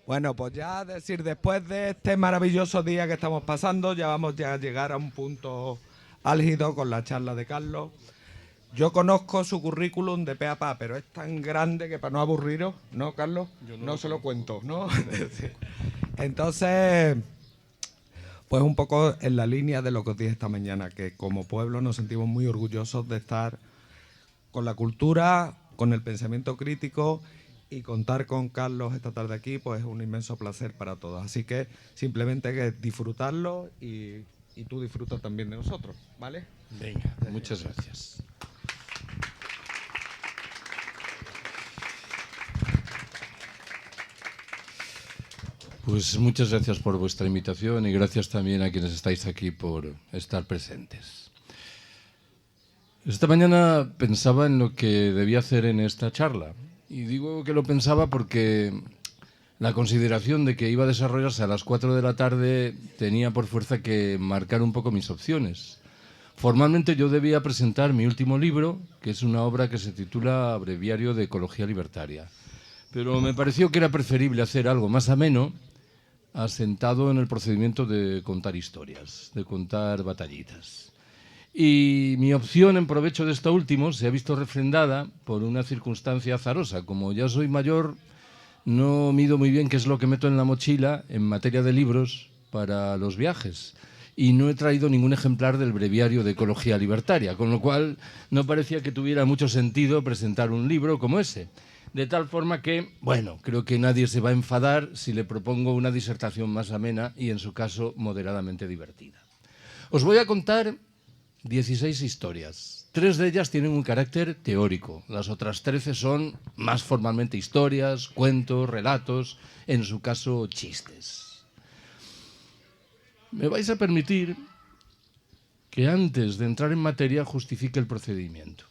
Bueno, pues ya decir, después de este maravilloso día que estamos pasando, ya vamos ya a llegar a un punto álgido con la charla de Carlos. Yo conozco su currículum de pe a pa, pero es tan grande que para no aburriros, ¿no, Carlos? No se lo cuento, ¿no? Entonces, pues un poco en la línea de lo que os dije esta mañana, que como pueblo nos sentimos muy orgullosos de estar con la cultura, con el pensamiento crítico, y contar con Carlos esta tarde aquí, pues es un inmenso placer para todos. Así que simplemente que disfrutarlo y tú disfrutas también de nosotros, ¿vale? Venga, muchas gracias. Pues muchas gracias por vuestra invitación y gracias también a quienes estáis aquí por estar presentes. Esta mañana pensaba en lo que debía hacer en esta charla. Y digo que lo pensaba porque la consideración de que iba a desarrollarse a las 4 de la tarde tenía por fuerza que marcar un poco mis opciones. Formalmente yo debía presentar mi último libro, que es una obra que se titula Breviario de Ecología Libertaria. Pero me pareció que era preferible hacer algo más ameno, asentado en el procedimiento de contar historias, de contar batallitas. Y mi opción en provecho de esto último se ha visto refrendada por una circunstancia azarosa. Como ya soy mayor, no mido muy bien qué es lo que meto en la mochila en materia de libros para los viajes. Y no he traído ningún ejemplar del Breviario de Ecología Libertaria, con lo cual no parecía que tuviera mucho sentido presentar un libro como ese. De tal forma que, bueno, creo que nadie se va a enfadar si le propongo una disertación más amena y, en su caso, moderadamente divertida. Os voy a contar 16 historias. 3 de ellas tienen un carácter teórico. Las otras 13 son más formalmente historias, cuentos, relatos, en su caso chistes. Me vais a permitir que antes de entrar en materia justifique el procedimiento.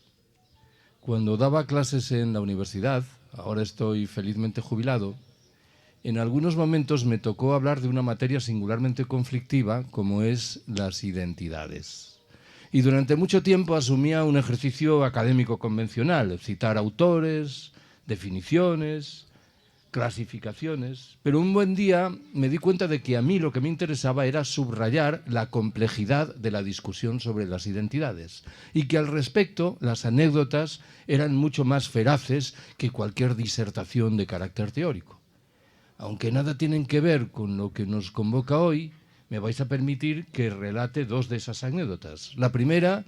Cuando daba clases en la universidad, ahora estoy felizmente jubilado, en algunos momentos me tocó hablar de una materia singularmente conflictiva como es las identidades. Y durante mucho tiempo asumía un ejercicio académico convencional, citar autores, definiciones, clasificaciones, pero un buen día me di cuenta de que a mí lo que me interesaba era subrayar la complejidad de la discusión sobre las identidades y que al respecto las anécdotas eran mucho más feraces que cualquier disertación de carácter teórico. Aunque nada tienen que ver con lo que nos convoca hoy, me vais a permitir que relate 2 de esas anécdotas. La primera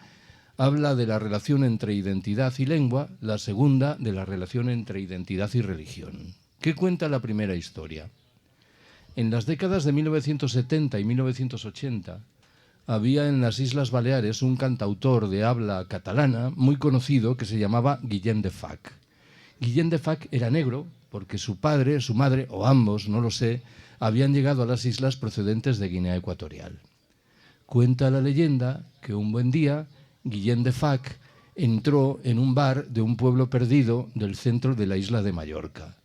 habla de la relación entre identidad y lengua, la segunda de la relación entre identidad y religión. ¿Qué cuenta la primera historia? En las décadas de 1970 y 1980 había en las Islas Baleares un cantautor de habla catalana muy conocido que se llamaba Guillem de Fac. Guillem de Fac era negro porque su padre, su madre, o ambos, no lo sé, habían llegado a las islas procedentes de Guinea Ecuatorial. Cuenta la leyenda que un buen día Guillem de Fac entró en un bar de un pueblo perdido del centro de la isla de Mallorca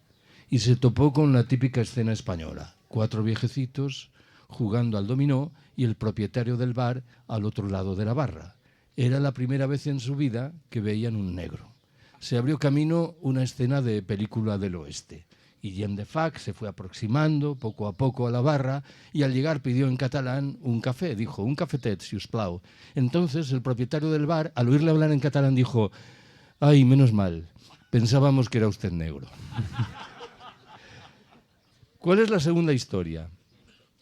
y se topó con la típica escena española. 4 viejecitos jugando al dominó y el propietario del bar al otro lado de la barra. Era la primera vez en su vida que veían un negro. Se abrió camino una escena de película del oeste. Guillem de Fac se fue aproximando poco a poco a la barra y al llegar pidió en catalán un café. Dijo, un cafetet, si us plau. Entonces el propietario del bar, al oírle hablar en catalán, dijo, ay, menos mal, pensábamos que era usted negro. ¿Cuál es la segunda historia?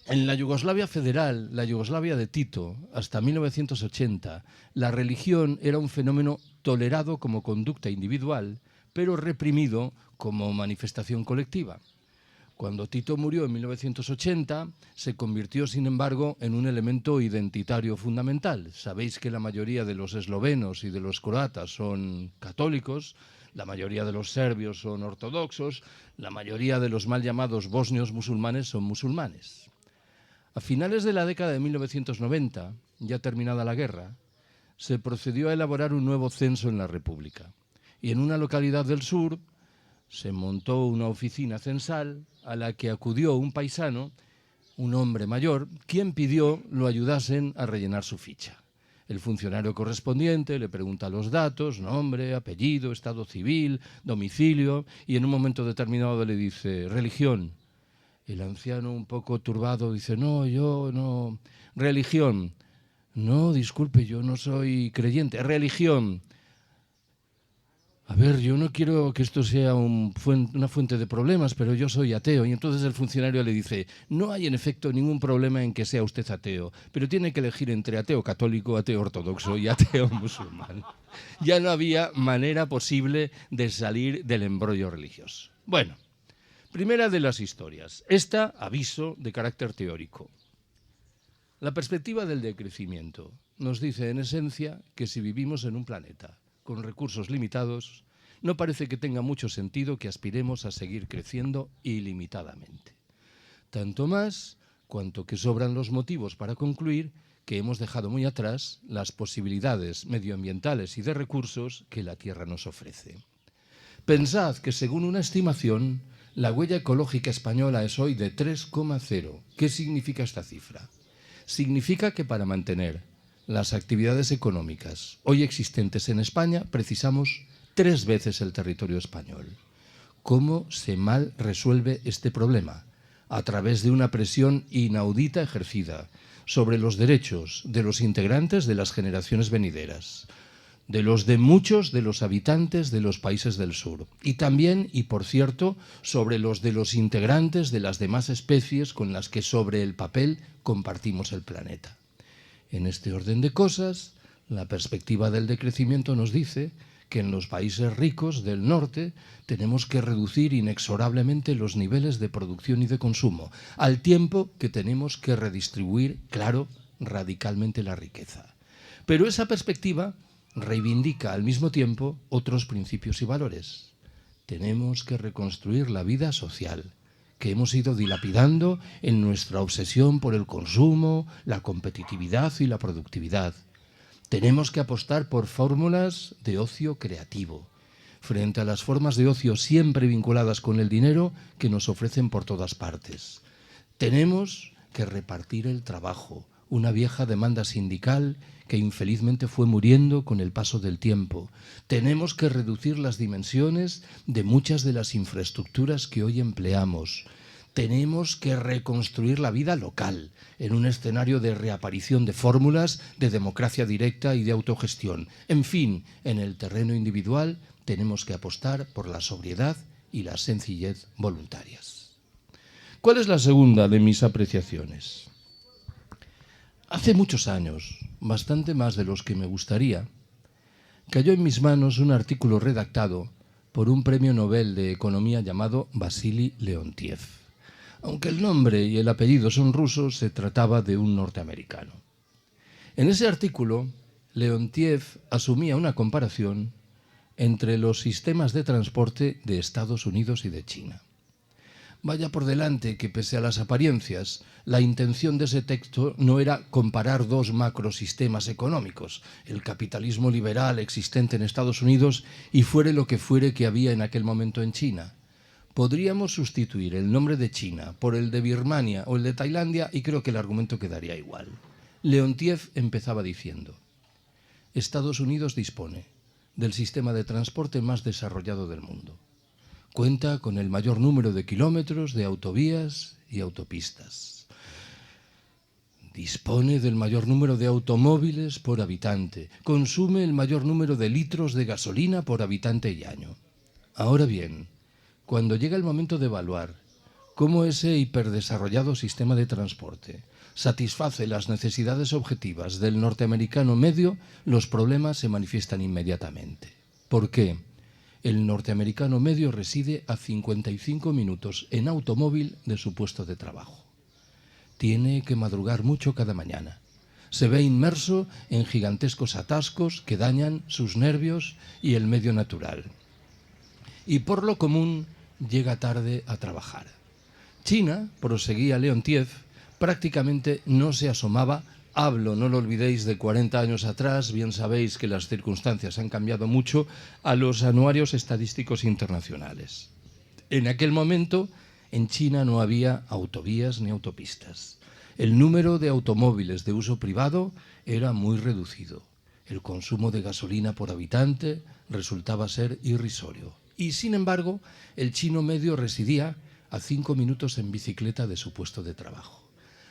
En la Yugoslavia federal, la Yugoslavia de Tito, hasta 1980, la religión era un fenómeno tolerado como conducta individual, pero reprimido como manifestación colectiva. Cuando Tito murió en 1980, se convirtió, sin embargo, en un elemento identitario fundamental. Sabéis que la mayoría de los eslovenos y de los croatas son católicos, la mayoría de los serbios son ortodoxos, la mayoría de los mal llamados bosnios musulmanes son musulmanes. A finales de la década de 1990, ya terminada la guerra, se procedió a elaborar un nuevo censo en la República. Y en una localidad del sur se montó una oficina censal a la que acudió un paisano, un hombre mayor, quien pidió lo ayudasen a rellenar su ficha. El funcionario correspondiente le pregunta los datos, nombre, apellido, estado civil, domicilio, y en un momento determinado le dice religión. El anciano, un poco turbado, dice, no, yo no. Religión. No, disculpe, yo no soy creyente. Religión. A ver, yo no quiero que esto sea una fuente de problemas, pero yo soy ateo. Y entonces el funcionario le dice, no hay en efecto ningún problema en que sea usted ateo, pero tiene que elegir entre ateo católico, ateo ortodoxo y ateo musulmán. Ya no había manera posible de salir del embrollo religioso. Bueno, primera de las historias. Esta, aviso de carácter teórico. La perspectiva del decrecimiento nos dice en esencia que si vivimos en un planeta con recursos limitados, no parece que tenga mucho sentido que aspiremos a seguir creciendo ilimitadamente. Tanto más cuanto que sobran los motivos para concluir que hemos dejado muy atrás las posibilidades medioambientales y de recursos que la Tierra nos ofrece. Pensad que según una estimación, la huella ecológica española es hoy de 3,0. ¿Qué significa esta cifra? Significa que para mantener las actividades económicas hoy existentes en España precisamos 3 veces el territorio español. ¿Cómo se mal resuelve este problema? A través de una presión inaudita ejercida sobre los derechos de los integrantes de las generaciones venideras, de los de muchos de los habitantes de los países del sur y también, y por cierto, sobre los de los integrantes de las demás especies con las que sobre el papel compartimos el planeta. En este orden de cosas, la perspectiva del decrecimiento nos dice que en los países ricos del norte tenemos que reducir inexorablemente los niveles de producción y de consumo, al tiempo que tenemos que redistribuir, claro, radicalmente la riqueza. Pero esa perspectiva reivindica al mismo tiempo otros principios y valores. Tenemos que reconstruir la vida social, que hemos ido dilapidando en nuestra obsesión por el consumo, la competitividad y la productividad. Tenemos que apostar por fórmulas de ocio creativo, frente a las formas de ocio siempre vinculadas con el dinero que nos ofrecen por todas partes. Tenemos que repartir el trabajo, una vieja demanda sindical que infelizmente fue muriendo con el paso del tiempo. Tenemos que reducir las dimensiones de muchas de las infraestructuras que hoy empleamos. Tenemos que reconstruir la vida local en un escenario de reaparición de fórmulas de democracia directa y de autogestión. En fin, en el terreno individual tenemos que apostar por la sobriedad y la sencillez voluntarias. ¿Cuál es la segunda de mis apreciaciones? Hace muchos años, bastante más de los que me gustaría, cayó en mis manos un artículo redactado por un premio Nobel de Economía llamado Vasily Leontiev. Aunque el nombre y el apellido son rusos, se trataba de un norteamericano. En ese artículo, Leontiev asumía una comparación entre los sistemas de transporte de Estados Unidos y de China. Vaya por delante que, pese a las apariencias, la intención de ese texto no era comparar dos macrosistemas económicos, el capitalismo liberal existente en Estados Unidos y fuere lo que fuere que había en aquel momento en China. Podríamos sustituir el nombre de China por el de Birmania o el de Tailandia y creo que el argumento quedaría igual. Leontiev empezaba diciendo: Estados Unidos dispone del sistema de transporte más desarrollado del mundo. Cuenta con el mayor número de kilómetros de autovías y autopistas. Dispone del mayor número de automóviles por habitante. Consume el mayor número de litros de gasolina por habitante y año. Ahora bien, cuando llega el momento de evaluar cómo ese hiperdesarrollado sistema de transporte satisface las necesidades objetivas del norteamericano medio, los problemas se manifiestan inmediatamente. ¿Por qué? El norteamericano medio reside a 55 minutos en automóvil de su puesto de trabajo. Tiene que madrugar mucho cada mañana. Se ve inmerso en gigantescos atascos que dañan sus nervios y el medio natural. Y por lo común llega tarde a trabajar. China, proseguía Leontiev, prácticamente no se asomaba. Hablo, no lo olvidéis, de 40 años atrás, bien sabéis que las circunstancias han cambiado mucho, a los anuarios estadísticos internacionales. En aquel momento, en China no había autovías ni autopistas. El número de automóviles de uso privado era muy reducido. El consumo de gasolina por habitante resultaba ser irrisorio. Y, sin embargo, el chino medio residía a 5 minutos en bicicleta de su puesto de trabajo.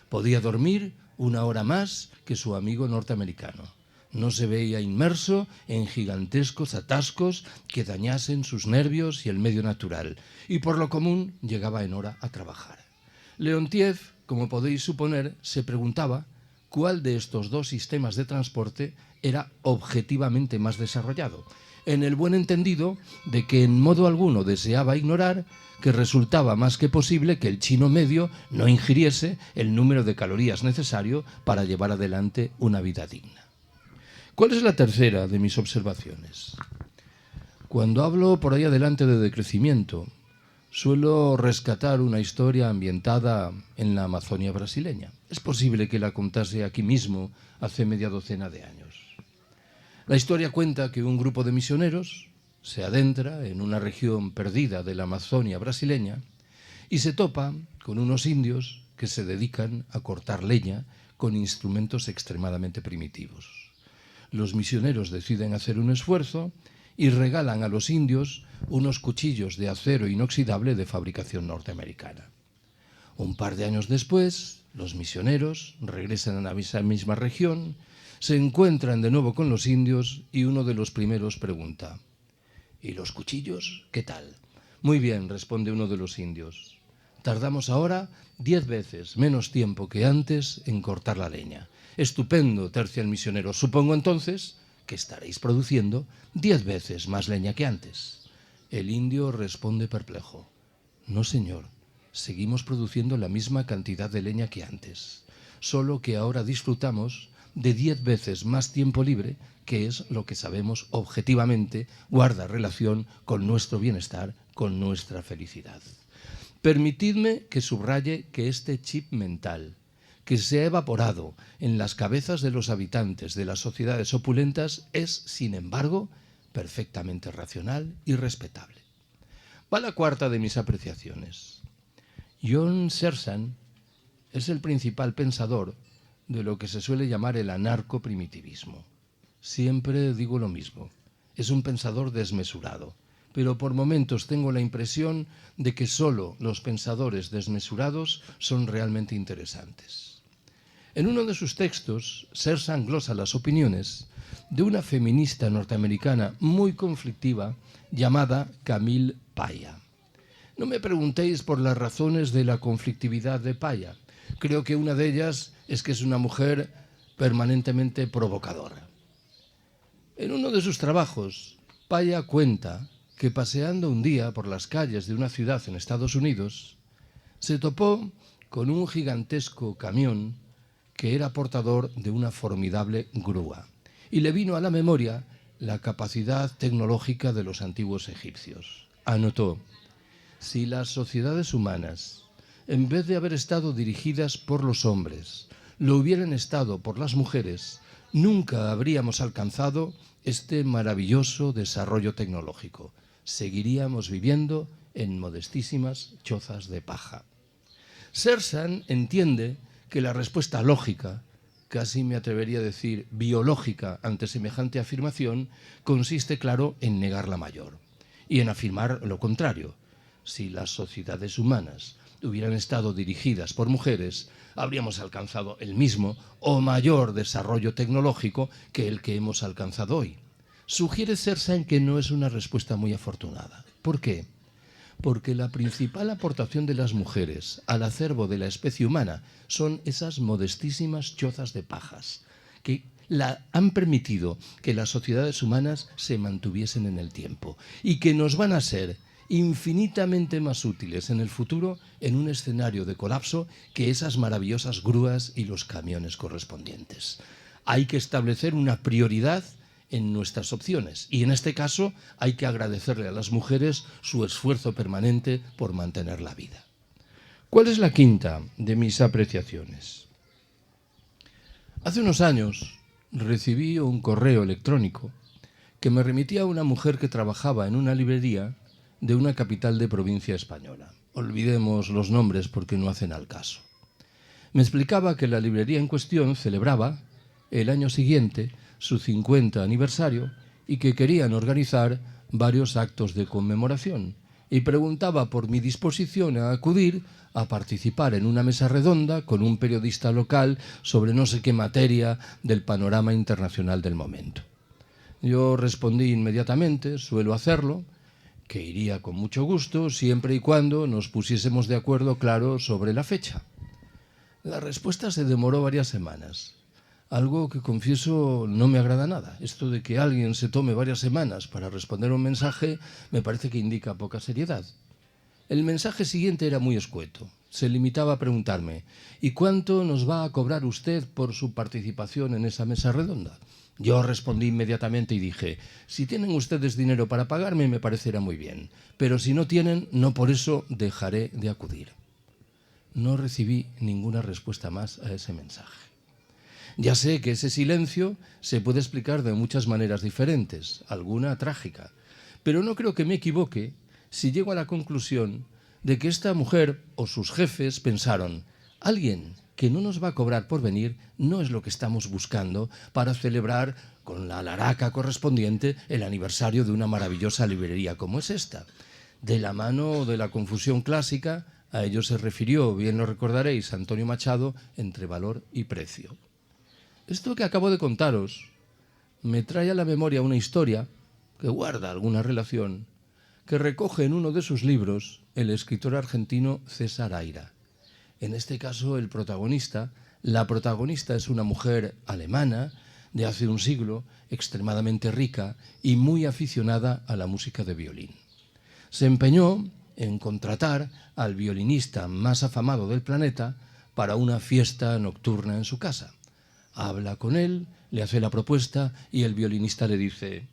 Podía dormir 1 hora más que su amigo norteamericano. No se veía inmerso en gigantescos atascos que dañasen sus nervios y el medio natural, y por lo común llegaba en hora a trabajar. Leontiev, como podéis suponer, se preguntaba cuál de estos dos sistemas de transporte era objetivamente más desarrollado, en el buen entendido de que en modo alguno deseaba ignorar que resultaba más que posible que el chino medio no ingiriese el número de calorías necesario para llevar adelante una vida digna. ¿Cuál es la tercera de mis observaciones? Cuando hablo por ahí adelante de decrecimiento, suelo rescatar una historia ambientada en la Amazonia brasileña. Es posible que la contase aquí mismo hace media docena de años. La historia cuenta que un grupo de misioneros se adentra en una región perdida de la Amazonia brasileña y se topa con unos indios que se dedican a cortar leña con instrumentos extremadamente primitivos. Los misioneros deciden hacer un esfuerzo y regalan a los indios unos cuchillos de acero inoxidable de fabricación norteamericana. Un par de años después, los misioneros regresan a esa misma región, se encuentran de nuevo con los indios y uno de los primeros pregunta: ¿y los cuchillos? ¿Qué tal? Muy bien, responde uno de los indios. Tardamos ahora 10 veces menos tiempo que antes en cortar la leña. Estupendo, tercia el misionero. Supongo entonces que estaréis produciendo 10 veces más leña que antes. El indio responde perplejo: no, señor, seguimos produciendo la misma cantidad de leña que antes, solo que ahora disfrutamos de 10 veces más tiempo libre, que es lo que sabemos objetivamente guarda relación con nuestro bienestar, con nuestra felicidad. Permitidme que subraye que este chip mental, que se ha evaporado en las cabezas de los habitantes de las sociedades opulentas, es, sin embargo, perfectamente racional y respetable. Va la cuarta de mis apreciaciones. John Searson es el principal pensador de lo que se suele llamar el anarcoprimitivismo. Siempre digo lo mismo, es un pensador desmesurado, pero por momentos tengo la impresión de que solo los pensadores desmesurados son realmente interesantes. En uno de sus textos, Searson glosa las opiniones de una feminista norteamericana muy conflictiva llamada Camille Paya. No me preguntéis por las razones de la conflictividad de Paya. Creo que una de ellas es que es una mujer permanentemente provocadora. En uno de sus trabajos, Paya cuenta que paseando un día por las calles de una ciudad en Estados Unidos, se topó con un gigantesco camión que era portador de una formidable grúa, y le vino a la memoria la capacidad tecnológica de los antiguos egipcios. Anotó: si las sociedades humanas, en vez de haber estado dirigidas por los hombres, lo hubieran estado por las mujeres, nunca habríamos alcanzado este maravilloso desarrollo tecnológico. Seguiríamos viviendo en modestísimas chozas de paja. Searson entiende que la respuesta lógica, casi me atrevería a decir biológica, ante semejante afirmación, consiste, claro, en negar la mayor y en afirmar lo contrario. Si las sociedades humanas hubieran estado dirigidas por mujeres, habríamos alcanzado el mismo o mayor desarrollo tecnológico que el que hemos alcanzado hoy. Sugiere Searson que no es una respuesta muy afortunada. ¿Por qué? Porque la principal aportación de las mujeres al acervo de la especie humana son esas modestísimas chozas de pajas que han permitido que las sociedades humanas se mantuviesen en el tiempo y que nos van a ser infinitamente más útiles en el futuro en un escenario de colapso que esas maravillosas grúas y los camiones correspondientes. Hay que establecer una prioridad en nuestras opciones y en este caso hay que agradecerle a las mujeres su esfuerzo permanente por mantener la vida. ¿Cuál es la quinta de mis apreciaciones? Hace unos años recibí un correo electrónico que me remitía a una mujer que trabajaba en una librería de una capital de provincia española. Olvidemos los nombres porque no hacen al caso. Me explicaba que la librería en cuestión celebraba el año siguiente su 50 aniversario y que querían organizar varios actos de conmemoración y preguntaba por mi disposición a acudir a participar en una mesa redonda con un periodista local sobre no sé qué materia del panorama internacional del momento. Yo respondí inmediatamente, suelo hacerlo, que iría con mucho gusto siempre y cuando nos pusiésemos de acuerdo claro sobre la fecha. La respuesta se demoró varias semanas. Algo que, confieso, no me agrada nada. Esto de que alguien se tome varias semanas para responder un mensaje me parece que indica poca seriedad. El mensaje siguiente era muy escueto. Se limitaba a preguntarme: ¿y cuánto nos va a cobrar usted por su participación en esa mesa redonda? Yo respondí inmediatamente y dije: si tienen ustedes dinero para pagarme, me parecerá muy bien, pero si no tienen, no por eso dejaré de acudir. No recibí ninguna respuesta más a ese mensaje. Ya sé que ese silencio se puede explicar de muchas maneras diferentes, alguna trágica, pero no creo que me equivoque si llego a la conclusión de que esta mujer o sus jefes pensaron: alguien que no nos va a cobrar por venir no es lo que estamos buscando para celebrar con la alaraca correspondiente el aniversario de una maravillosa librería como es esta. De la mano de la confusión clásica, a ello se refirió, bien lo recordaréis, Antonio Machado, entre valor y precio. Esto que acabo de contaros me trae a la memoria una historia que guarda alguna relación, que recoge en uno de sus libros el escritor argentino César Aira. En este caso, la protagonista es una mujer alemana de hace un siglo, extremadamente rica y muy aficionada a la música de violín. Se empeñó en contratar al violinista más afamado del planeta para una fiesta nocturna en su casa. Habla con él, le hace la propuesta y el violinista le dice: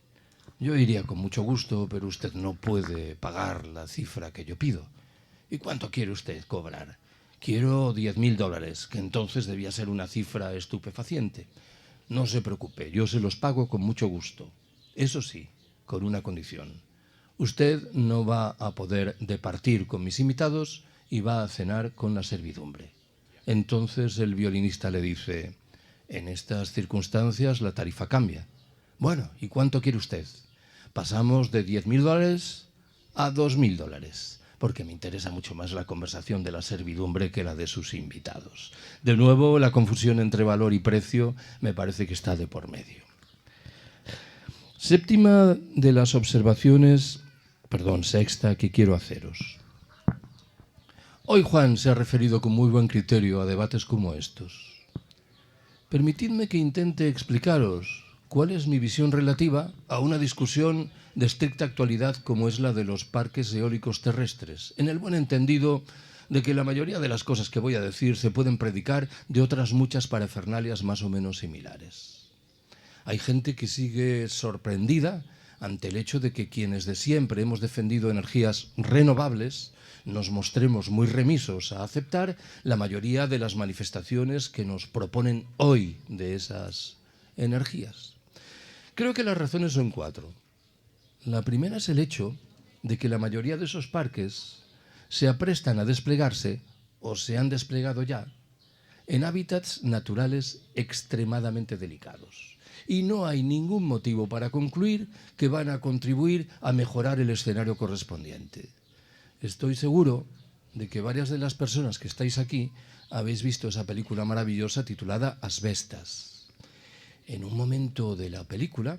yo iría con mucho gusto, pero usted no puede pagar la cifra que yo pido. ¿Y cuánto quiere usted cobrar? Quiero $10.000, que entonces debía ser una cifra estupefaciente. No se preocupe, yo se los pago con mucho gusto. Eso sí, con una condición. Usted no va a poder departir con mis invitados y va a cenar con la servidumbre. Entonces el violinista le dice: en estas circunstancias la tarifa cambia. Bueno, ¿y cuánto quiere usted? Pasamos de $10.000 a $2.000, porque me interesa mucho más la conversación de la servidumbre que la de sus invitados. De nuevo, la confusión entre valor y precio me parece que está de por medio. Sexta que quiero haceros. Hoy Juan se ha referido con muy buen criterio a debates como estos. Permitidme que intente explicaros cuál es mi visión relativa a una discusión de estricta actualidad como es la de los parques eólicos terrestres, en el buen entendido de que la mayoría de las cosas que voy a decir se pueden predicar de otras muchas parafernalias más o menos similares. Hay gente que sigue sorprendida ante el hecho de que quienes de siempre hemos defendido energías renovables nos mostremos muy remisos a aceptar la mayoría de las manifestaciones que nos proponen hoy de esas energías. Creo que las razones son 4. La primera es el hecho de que la mayoría de esos parques se aprestan a desplegarse, o se han desplegado ya, en hábitats naturales extremadamente delicados. Y no hay ningún motivo para concluir que van a contribuir a mejorar el escenario correspondiente. Estoy seguro de que varias de las personas que estáis aquí habéis visto esa película maravillosa titulada Asbestas. En un momento de la película,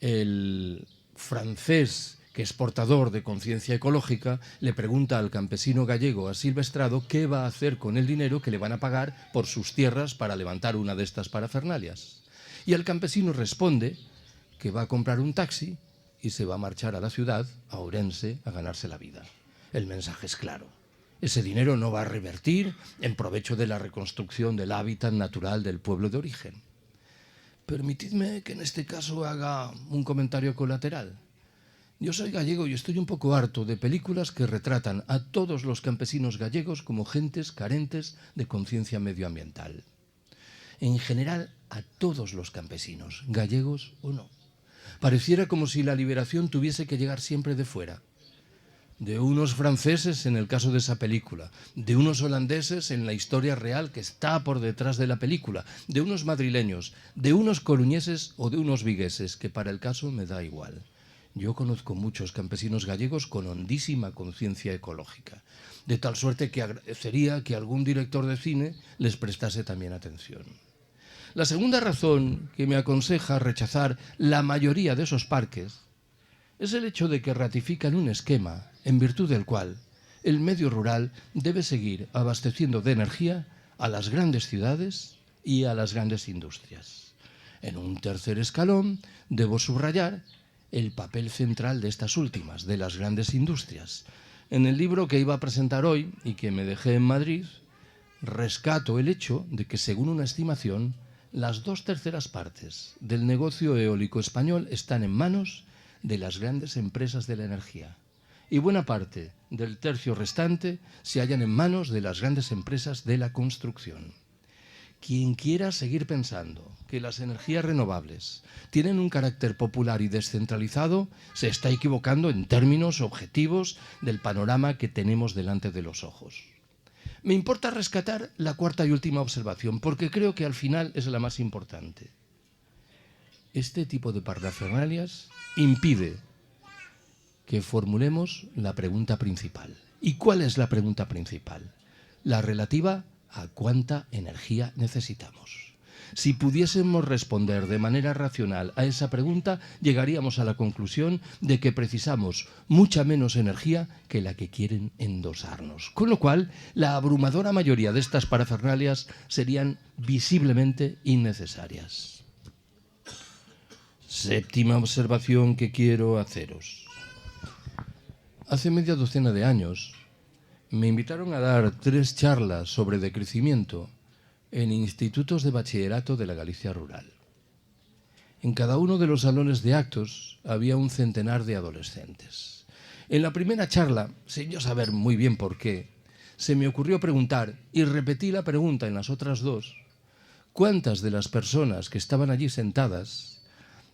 el francés, que es portador de conciencia ecológica, le pregunta al campesino gallego asilvestrado qué va a hacer con el dinero que le van a pagar por sus tierras para levantar una de estas parafernalias. Y el campesino responde que va a comprar un taxi y se va a marchar a la ciudad, a Ourense, a ganarse la vida. El mensaje es claro. Ese dinero no va a revertir en provecho de la reconstrucción del hábitat natural del pueblo de origen. Permitidme que en este caso haga un comentario colateral. Yo soy gallego y estoy un poco harto de películas que retratan a todos los campesinos gallegos como gentes carentes de conciencia medioambiental. En general, a todos los campesinos, gallegos o no. Pareciera como si la liberación tuviese que llegar siempre de fuera. De unos franceses en el caso de esa película, de unos holandeses en la historia real que está por detrás de la película, de unos madrileños, de unos coruñeses o de unos vigueses, que para el caso me da igual. Yo conozco muchos campesinos gallegos con hondísima conciencia ecológica, de tal suerte que agradecería que algún director de cine les prestase también atención. La segunda razón que me aconseja rechazar la mayoría de esos parques es el hecho de que ratifican un esquema en virtud del cual el medio rural debe seguir abasteciendo de energía a las grandes ciudades y a las grandes industrias. En un tercer escalón, debo subrayar el papel central de estas últimas, de las grandes industrias. En el libro que iba a presentar hoy y que me dejé en Madrid, rescato el hecho de que, según una estimación, las 2/3 partes del negocio eólico español están en manos de las grandes empresas de la energía y buena parte del tercio restante se hallan en manos de las grandes empresas de la construcción. Quien quiera seguir pensando que las energías renovables tienen un carácter popular y descentralizado se está equivocando en términos objetivos del panorama que tenemos delante de los ojos. Me importa rescatar la cuarta y última observación porque creo que al final es la más importante. Este tipo de parafernalias impide que formulemos la pregunta principal. ¿Y cuál es la pregunta principal? La relativa a cuánta energía necesitamos. Si pudiésemos responder de manera racional a esa pregunta, llegaríamos a la conclusión de que precisamos mucha menos energía que la que quieren endosarnos. Con lo cual, la abrumadora mayoría de estas parafernalias serían visiblemente innecesarias. Séptima observación que quiero haceros. Hace media docena de años me invitaron a dar 3 charlas sobre decrecimiento en institutos de bachillerato de la Galicia rural. En cada uno de los salones de actos había un centenar de adolescentes. En la primera charla, sin yo saber muy bien por qué, se me ocurrió preguntar, y repetí la pregunta en las otras 2, ¿cuántas de las personas que estaban allí sentadas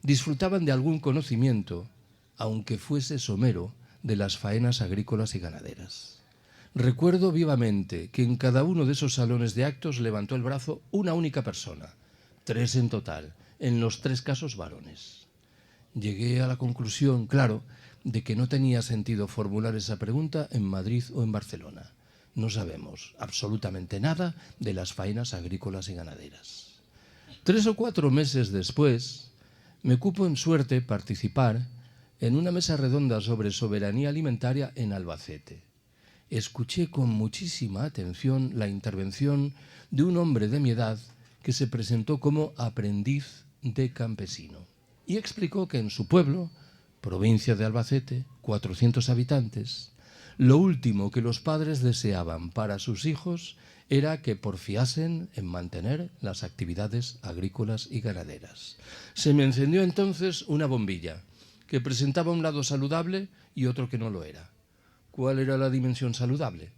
disfrutaban de algún conocimiento, aunque fuese somero, de las faenas agrícolas y ganaderas? Recuerdo vivamente que en cada uno de esos salones de actos levantó el brazo una única persona, 3 en total, en los 3 casos varones. Llegué a la conclusión, claro, de que no tenía sentido formular esa pregunta en Madrid o en Barcelona. No sabemos absolutamente nada de las faenas agrícolas y ganaderas. 3 o 4 meses después, me cupo en suerte participar en una mesa redonda sobre soberanía alimentaria en Albacete. Escuché con muchísima atención la intervención de un hombre de mi edad que se presentó como aprendiz de campesino y explicó que en su pueblo, provincia de Albacete, 400 habitantes, lo último que los padres deseaban para sus hijos era que porfiasen en mantener las actividades agrícolas y ganaderas. Se me encendió entonces una bombilla que presentaba un lado saludable y otro que no lo era. ¿Cuál era la dimensión saludable?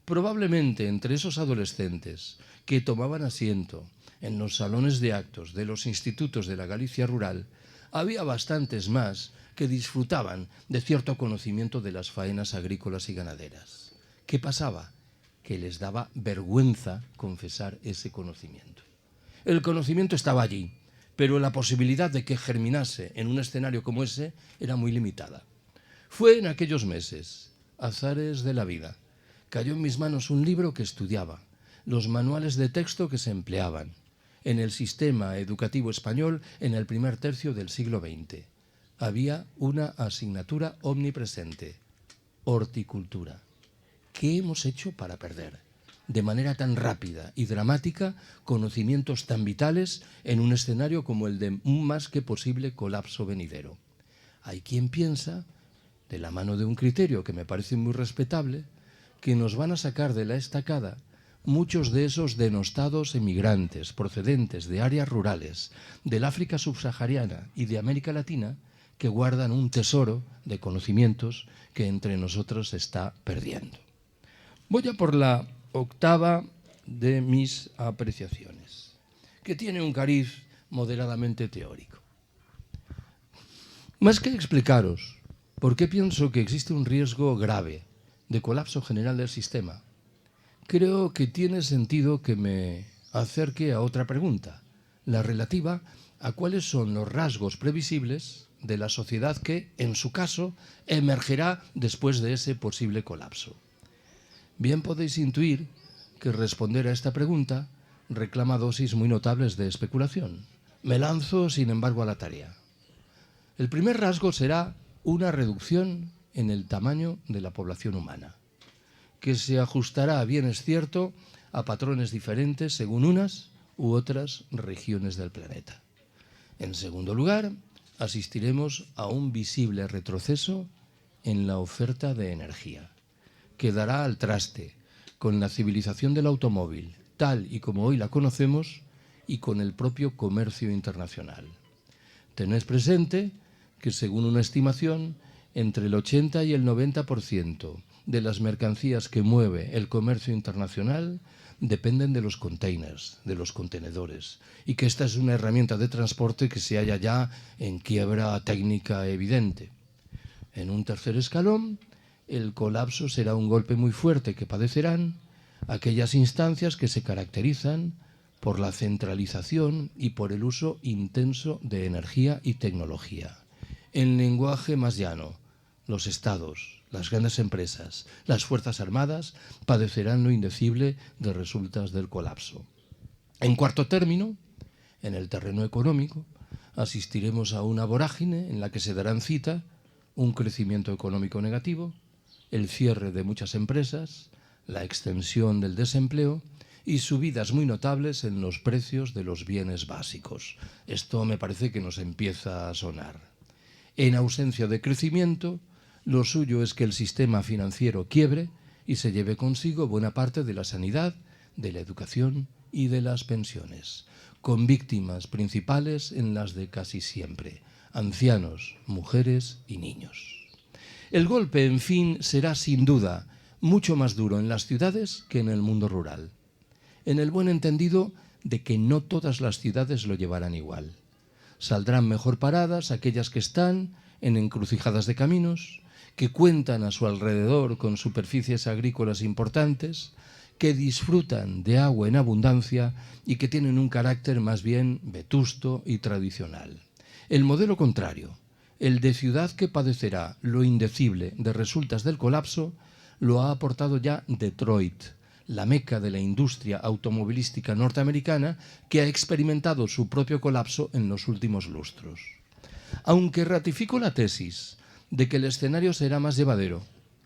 Probablemente entre esos adolescentes que tomaban asiento en los salones de actos de los institutos de la Galicia rural, había bastantes más que disfrutaban de cierto conocimiento de las faenas agrícolas y ganaderas. ¿Qué pasaba? Que les daba vergüenza confesar ese conocimiento. El conocimiento estaba allí, pero la posibilidad de que germinase en un escenario como ese era muy limitada. Fue en aquellos meses, azares de la vida, cayó en mis manos un libro que estudiaba, los manuales de texto que se empleaban en el sistema educativo español en el primer tercio del siglo XX. Había una asignatura omnipresente, horticultura. ¿Qué hemos hecho para perder de manera tan rápida y dramática conocimientos tan vitales en un escenario como el de un más que posible colapso venidero? Hay quien piensa, de la mano de un criterio que me parece muy respetable, que nos van a sacar de la estacada muchos de esos denostados emigrantes procedentes de áreas rurales, del África subsahariana y de América Latina, que guardan un tesoro de conocimientos que entre nosotros se está perdiendo. Voy a por la octava de mis apreciaciones, que tiene un cariz moderadamente teórico. Más que explicaros por qué pienso que existe un riesgo grave de colapso general del sistema, creo que tiene sentido que me acerque a otra pregunta, la relativa a cuáles son los rasgos previsibles de la sociedad que, en su caso, emergerá después de ese posible colapso. Bien podéis intuir que responder a esta pregunta reclama dosis muy notables de especulación. Me lanzo, sin embargo, a la tarea. El primer rasgo será una reducción en el tamaño de la población humana, que se ajustará, bien es cierto, a patrones diferentes según unas u otras regiones del planeta. En segundo lugar, asistiremos a un visible retroceso en la oferta de energía, que dará al traste con la civilización del automóvil, tal y como hoy la conocemos, y con el propio comercio internacional. Tened presente que, según una estimación, entre el 80 y el 90% de las mercancías que mueve el comercio internacional dependen de los containers, de los contenedores, y que esta es una herramienta de transporte que se halla ya en quiebra técnica evidente. En un tercer escalón, el colapso será un golpe muy fuerte que padecerán aquellas instancias que se caracterizan por la centralización y por el uso intenso de energía y tecnología. En lenguaje más llano, los estados, las grandes empresas, las fuerzas armadas padecerán lo indecible de resultas del colapso. En cuarto término, en el terreno económico, asistiremos a una vorágine en la que se darán cita un crecimiento económico negativo, el cierre de muchas empresas, la extensión del desempleo y subidas muy notables en los precios de los bienes básicos. Esto me parece que nos empieza a sonar. En ausencia de crecimiento, lo suyo es que el sistema financiero quiebre y se lleve consigo buena parte de la sanidad, de la educación y de las pensiones, con víctimas principales en las de casi siempre, ancianos, mujeres y niños. El golpe, en fin, será sin duda mucho más duro en las ciudades que en el mundo rural, en el buen entendido de que no todas las ciudades lo llevarán igual. Saldrán mejor paradas aquellas que están en encrucijadas de caminos, que cuentan a su alrededor con superficies agrícolas importantes, que disfrutan de agua en abundancia y que tienen un carácter más bien vetusto y tradicional. El modelo contrario, el de ciudad que padecerá lo indecible de resultas del colapso, lo ha aportado ya Detroit, la meca de la industria automovilística norteamericana, que ha experimentado su propio colapso en los últimos lustros. Aunque ratifico la tesis de que el escenario será más llevadero,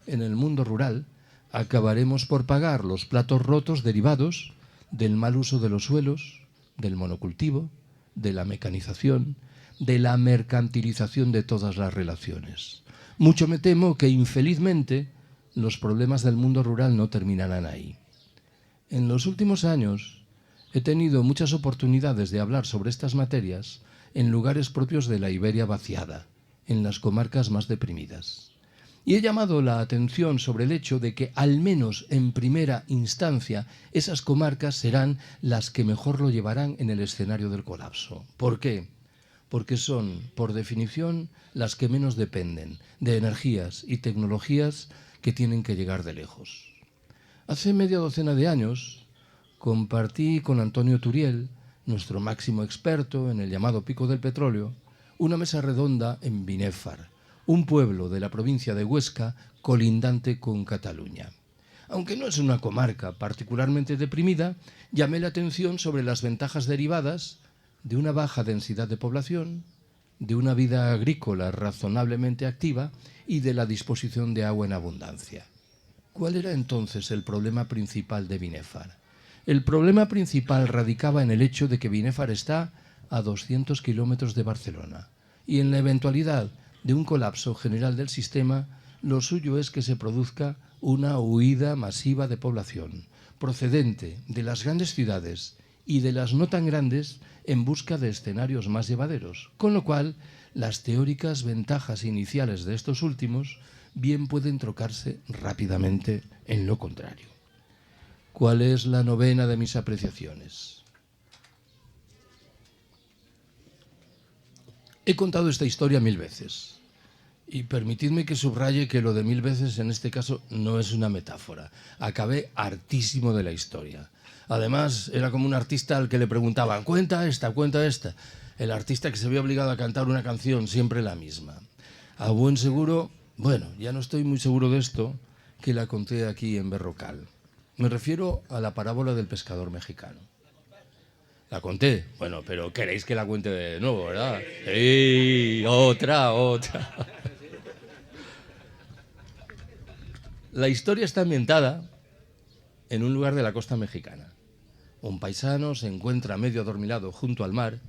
en el mundo rural acabaremos por pagar los platos rotos derivados del mal uso de los suelos, del monocultivo, de la mecanización, de la mercantilización de todas las relaciones. Mucho me temo que, infelizmente, los problemas del mundo rural no terminarán ahí. En los últimos años he tenido muchas oportunidades de hablar sobre estas materias en lugares propios de la Iberia vaciada, en las comarcas más deprimidas. Y he llamado la atención sobre el hecho de que, al menos en primera instancia, esas comarcas serán las que mejor lo llevarán en el escenario del colapso. ¿Por qué? Porque son, por definición, las que menos dependen de energías y tecnologías que tienen que llegar de lejos. Hace media docena de años compartí con Antonio Turiel, nuestro máximo experto en el llamado Pico del Petróleo, una mesa redonda en Binéfar, un pueblo de la provincia de Huesca colindante con Cataluña. Aunque no es una comarca particularmente deprimida, llamé la atención sobre las ventajas derivadas de una baja densidad de población, de una vida agrícola razonablemente activa y de la disposición de agua en abundancia. ¿Cuál era entonces el problema principal de Binéfar? El problema principal radicaba en el hecho de que Binéfar está a 200 kilómetros de Barcelona y en la eventualidad de un colapso general del sistema, lo suyo es que se produzca una huida masiva de población procedente de las grandes ciudades y de las no tan grandes en busca de escenarios más llevaderos, con lo cual las teóricas ventajas iniciales de estos últimos bien pueden trocarse rápidamente en lo contrario. ¿Cuál es la novena de mis apreciaciones? He contado esta historia 1000 veces y permitidme que subraye que lo de 1000 veces en este caso no es una metáfora. Acabé hartísimo de la historia. Además, era como un artista al que le preguntaban, cuenta esta, el artista que se ve obligado a cantar una canción siempre la misma. A buen seguro, bueno, ya no estoy muy seguro de esto, que la conté aquí en Berrocal. Me refiero a la parábola del pescador mexicano. ¿La conté? Bueno, pero queréis que la cuente de nuevo, ¿verdad? ¡Sí! Otra. La historia está ambientada en un lugar de la costa mexicana. Un paisano se encuentra medio adormilado junto al mar,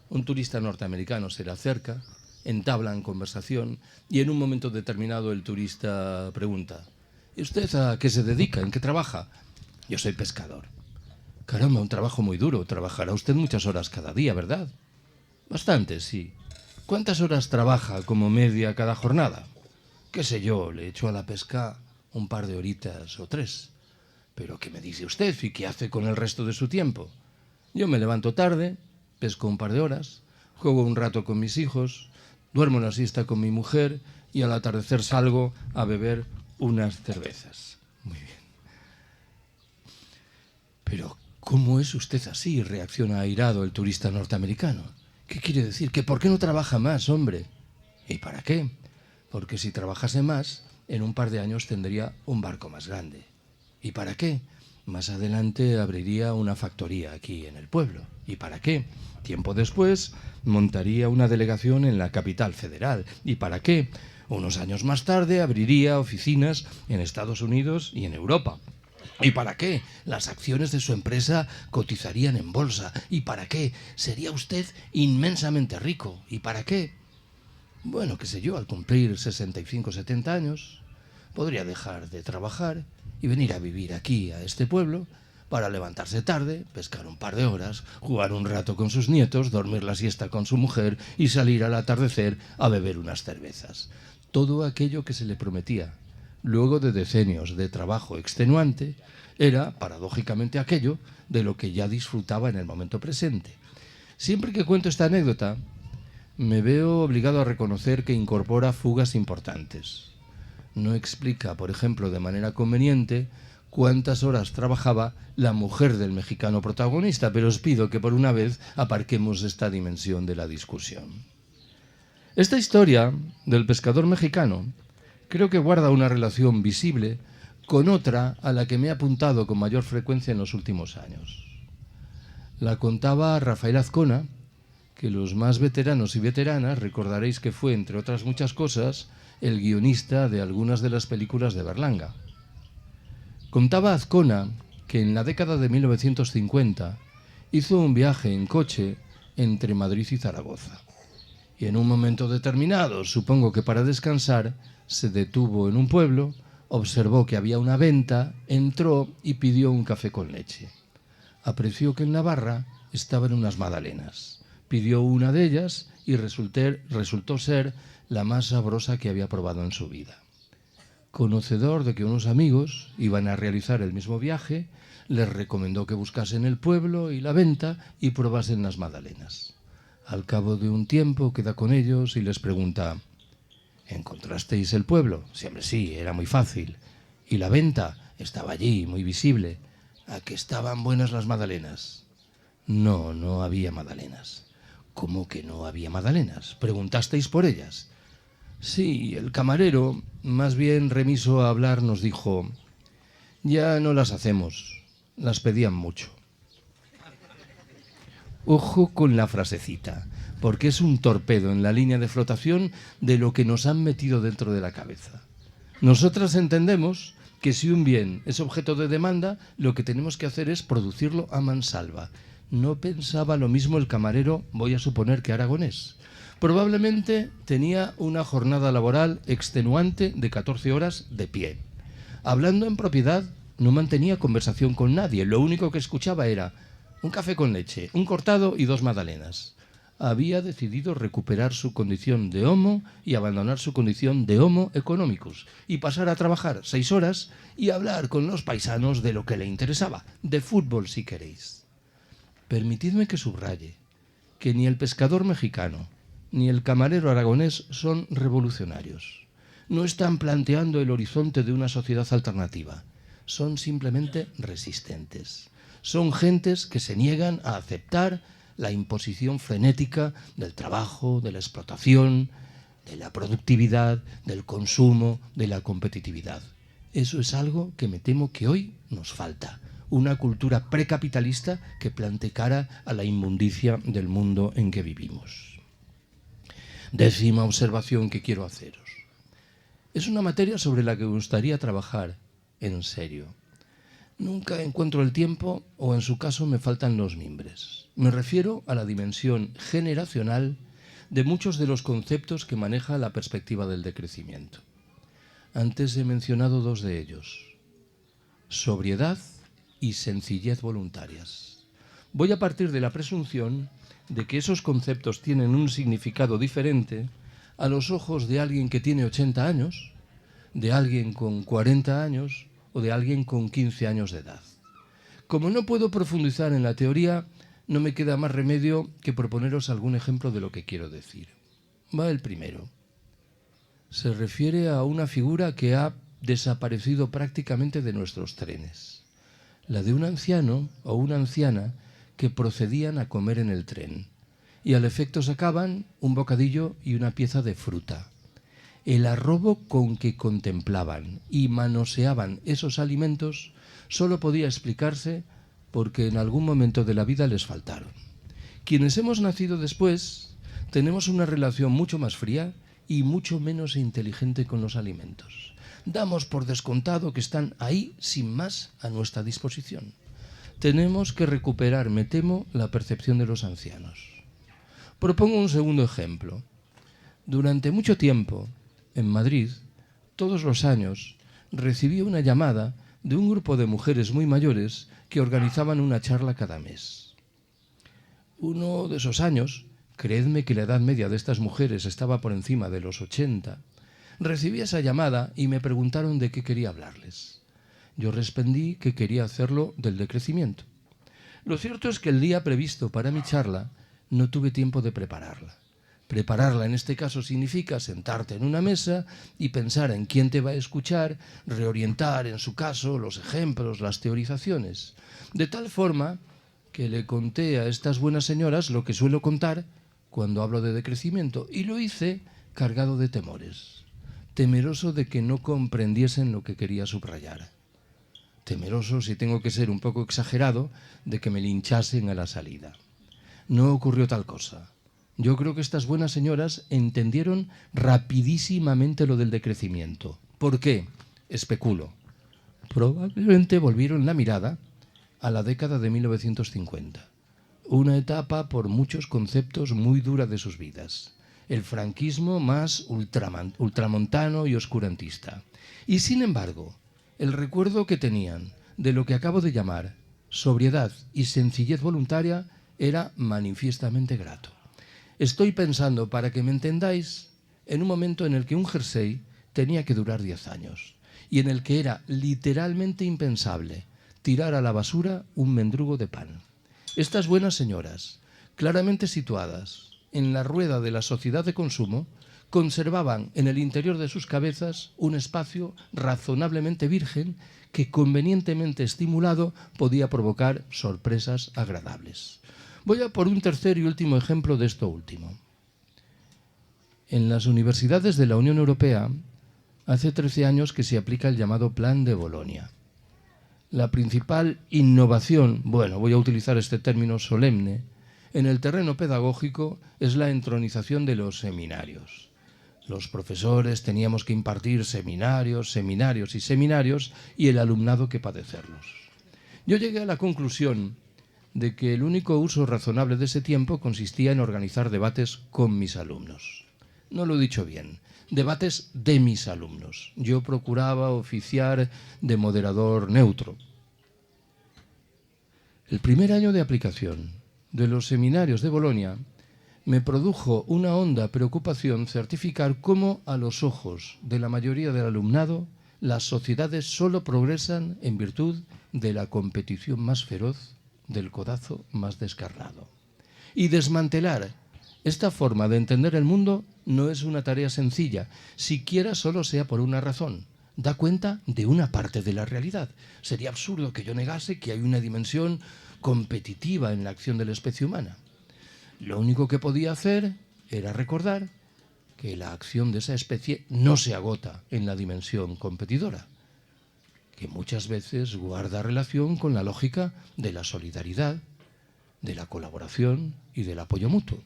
un turista norteamericano se le acerca, entablan conversación y en un momento determinado el turista pregunta: ¿y usted a qué se dedica? ¿En qué trabaja? Yo soy pescador. Caramba, un trabajo muy duro. Trabajará usted muchas horas cada día, ¿verdad? Bastante, sí. ¿Cuántas horas trabaja como media cada jornada? Qué sé yo, le echo a la pesca un par de horitas o 3. ¿Pero qué me dice usted y qué hace con el resto de su tiempo? Yo me levanto tarde, pesco un par de horas, juego un rato con mis hijos, duermo una siesta con mi mujer y al atardecer salgo a beber unas cervezas. Muy bien. Pero, ¿cómo es usted así?, reacciona airado el turista norteamericano. ¿Qué quiere decir? ¿Que por qué no trabaja más, hombre? ¿Y para qué? Porque si trabajase más, en un par de años tendría un barco más grande. ¿Y para qué? Más adelante abriría una factoría aquí en el pueblo. ¿Y para qué? Tiempo después montaría una delegación en la capital federal. ¿Y para qué? Unos años más tarde abriría oficinas en Estados Unidos y en Europa. ¿Y para qué? Las acciones de su empresa cotizarían en bolsa. ¿Y para qué? Sería usted inmensamente rico. ¿Y para qué? Bueno, qué sé yo, al cumplir 65 o 70 años, podría dejar de trabajar y venir a vivir aquí, a este pueblo, para levantarse tarde, pescar un par de horas, jugar un rato con sus nietos, dormir la siesta con su mujer y salir al atardecer a beber unas cervezas. Todo aquello que se le prometía, luego de decenios de trabajo extenuante, era, paradójicamente, aquello de lo que ya disfrutaba en el momento presente. Siempre que cuento esta anécdota, me veo obligado a reconocer que incorpora fugas importantes. No explica, por ejemplo, de manera conveniente cuántas horas trabajaba la mujer del mexicano protagonista, pero os pido que por una vez aparquemos esta dimensión de la discusión. Esta historia del pescador mexicano creo que guarda una relación visible con otra a la que me he apuntado con mayor frecuencia en los últimos años. La contaba Rafael Azcona, que los más veteranos y veteranas recordaréis que fue, entre otras muchas cosas, el guionista de algunas de las películas de Berlanga. Contaba Azcona que en la década de 1950 hizo un viaje en coche entre Madrid y Zaragoza. Y en un momento determinado, supongo que para descansar, se detuvo en un pueblo, observó que había una venta, entró y pidió un café con leche. Apreció que en la barra estaban unas magdalenas. Pidió una de ellas y resultó ser la más sabrosa que había probado en su vida. Conocedor de que unos amigos iban a realizar el mismo viaje, les recomendó que buscasen el pueblo y la venta y probasen las magdalenas. Al cabo de un tiempo queda con ellos y les pregunta: ¿encontrasteis el pueblo? Siempre sí, era muy fácil. ¿Y la venta? Estaba allí, muy visible. ¿A que estaban buenas las magdalenas? No, no había magdalenas. ¿Cómo que no había magdalenas? ¿Preguntasteis por ellas? Sí, el camarero, más bien remiso a hablar, nos dijo: ya no las hacemos, las pedían mucho. Ojo con la frasecita, porque es un torpedo en la línea de flotación de lo que nos han metido dentro de la cabeza. Nosotras entendemos que si un bien es objeto de demanda, lo que tenemos que hacer es producirlo a mansalva. No pensaba lo mismo el camarero, voy a suponer que aragonés. Probablemente tenía una jornada laboral extenuante de 14 horas de pie. Hablando en propiedad, no mantenía conversación con nadie. Lo único que escuchaba era un café con leche, un cortado y 2 magdalenas. Había decidido recuperar su condición de homo y abandonar su condición de homo economicus y pasar a trabajar 6 horas y hablar con los paisanos de lo que le interesaba, de fútbol si queréis. Permitidme que subraye que ni el pescador mexicano ni el camarero aragonés son revolucionarios. No están planteando el horizonte de una sociedad alternativa. Son simplemente resistentes. Son gentes que se niegan a aceptar la imposición frenética del trabajo, de la explotación, de la productividad, del consumo, de la competitividad. Eso es algo que me temo que hoy nos falta. Una cultura precapitalista que plante cara a la inmundicia del mundo en que vivimos. Décima observación que quiero haceros. Es una materia sobre la que me gustaría trabajar en serio. Nunca encuentro el tiempo o en su caso me faltan los mimbres. Me refiero a la dimensión generacional de muchos de los conceptos que maneja la perspectiva del decrecimiento. Antes he mencionado dos de ellos: sobriedad y sencillez voluntarias. Voy a partir de la presunción de que esos conceptos tienen un significado diferente a los ojos de alguien que tiene 80 años, de alguien con 40 años o de alguien con 15 años de edad. Como no puedo profundizar en la teoría, no me queda más remedio que proponeros algún ejemplo de lo que quiero decir. Va el primero. Se refiere a una figura que ha desaparecido prácticamente de nuestros trenes. La de un anciano o una anciana que procedían a comer en el tren y al efecto sacaban un bocadillo y una pieza de fruta. El arrobo con que contemplaban y manoseaban esos alimentos solo podía explicarse porque en algún momento de la vida les faltaron. Quienes hemos nacido después tenemos una relación mucho más fría y mucho menos inteligente con los alimentos. Damos por descontado que están ahí sin más a nuestra disposición. Tenemos que recuperar, me temo, la percepción de los ancianos. Propongo un segundo ejemplo. Durante mucho tiempo, en Madrid, todos los años, recibí una llamada de un grupo de mujeres muy mayores que organizaban una charla cada mes. Uno de esos años, creedme que la edad media de estas mujeres estaba por encima de los 80, recibí esa llamada y me preguntaron de qué quería hablarles. Yo respondí que quería hacerlo del decrecimiento. Lo cierto es que el día previsto para mi charla no tuve tiempo de prepararla. Prepararla en este caso significa sentarte en una mesa y pensar en quién te va a escuchar, reorientar en su caso los ejemplos, las teorizaciones. De tal forma que le conté a estas buenas señoras lo que suelo contar cuando hablo de decrecimiento, y lo hice cargado de temores, temeroso de que no comprendiesen lo que quería subrayar, temeroso, si tengo que ser un poco exagerado, de que me linchasen a la salida. No ocurrió tal cosa. Yo creo que estas buenas señoras entendieron rapidísimamente lo del decrecimiento. ¿Por qué? Especulo. Probablemente volvieron la mirada a la década de 1950. Una etapa por muchos conceptos muy dura de sus vidas. El franquismo más ultramontano y oscurantista. Y sin embargo, el recuerdo que tenían de lo que acabo de llamar sobriedad y sencillez voluntaria era manifiestamente grato. Estoy pensando, para que me entendáis, en un momento en el que un jersey tenía que durar 10 años y en el que era literalmente impensable tirar a la basura un mendrugo de pan. Estas buenas señoras, claramente situadas en la rueda de la sociedad de consumo, conservaban en el interior de sus cabezas un espacio razonablemente virgen que, convenientemente estimulado, podía provocar sorpresas agradables. Voy a por un tercer y último ejemplo de esto último. En las universidades de la Unión Europea hace 13 años que se aplica el llamado Plan de Bolonia. La principal innovación, voy a utilizar este término solemne, en el terreno pedagógico es la entronización de los seminarios. Los profesores teníamos que impartir seminarios y el alumnado que padecerlos. Yo llegué a la conclusión de que el único uso razonable de ese tiempo consistía en organizar debates con mis alumnos. No lo he dicho bien, debates de mis alumnos. Yo procuraba oficiar de moderador neutro. El primer año de aplicación de los seminarios de Bolonia me produjo una honda preocupación certificar cómo, a los ojos de la mayoría del alumnado, las sociedades solo progresan en virtud de la competición más feroz, del codazo más descarnado. Y desmantelar esta forma de entender el mundo no es una tarea sencilla, siquiera solo sea por una razón. Da cuenta de una parte de la realidad. Sería absurdo que yo negase que hay una dimensión competitiva en la acción de la especie humana. Lo único que podía hacer era recordar que la acción de esa especie no se agota en la dimensión competidora, que muchas veces guarda relación con la lógica de la solidaridad, de la colaboración y del apoyo mutuo.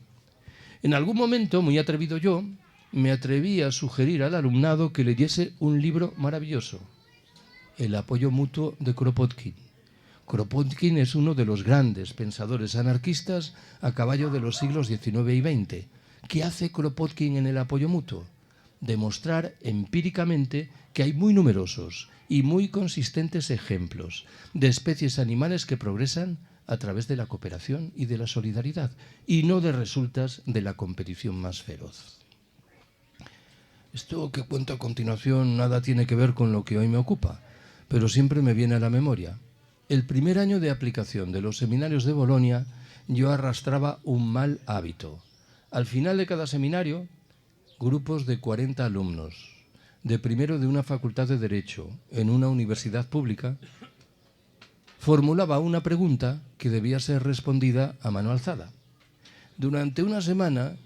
En algún momento, muy atrevido yo, me atreví a sugerir al alumnado que leyese un libro maravilloso, El apoyo mutuo de Kropotkin. Kropotkin es uno de los grandes pensadores anarquistas a caballo de los siglos XIX y XX. ¿Qué hace Kropotkin en el apoyo mutuo? Demostrar empíricamente que hay muy numerosos y muy consistentes ejemplos de especies animales que progresan a través de la cooperación y de la solidaridad, y no de resultas de la competición más feroz. Esto que cuento a continuación nada tiene que ver con lo que hoy me ocupa, pero siempre me viene a la memoria. El primer año de aplicación de los seminarios de Bolonia, yo arrastraba un mal hábito. Al final de cada seminario, grupos de 40 alumnos, de primero de una facultad de Derecho en una universidad pública, formulaba una pregunta que debía ser respondida a mano alzada. Durante una semana,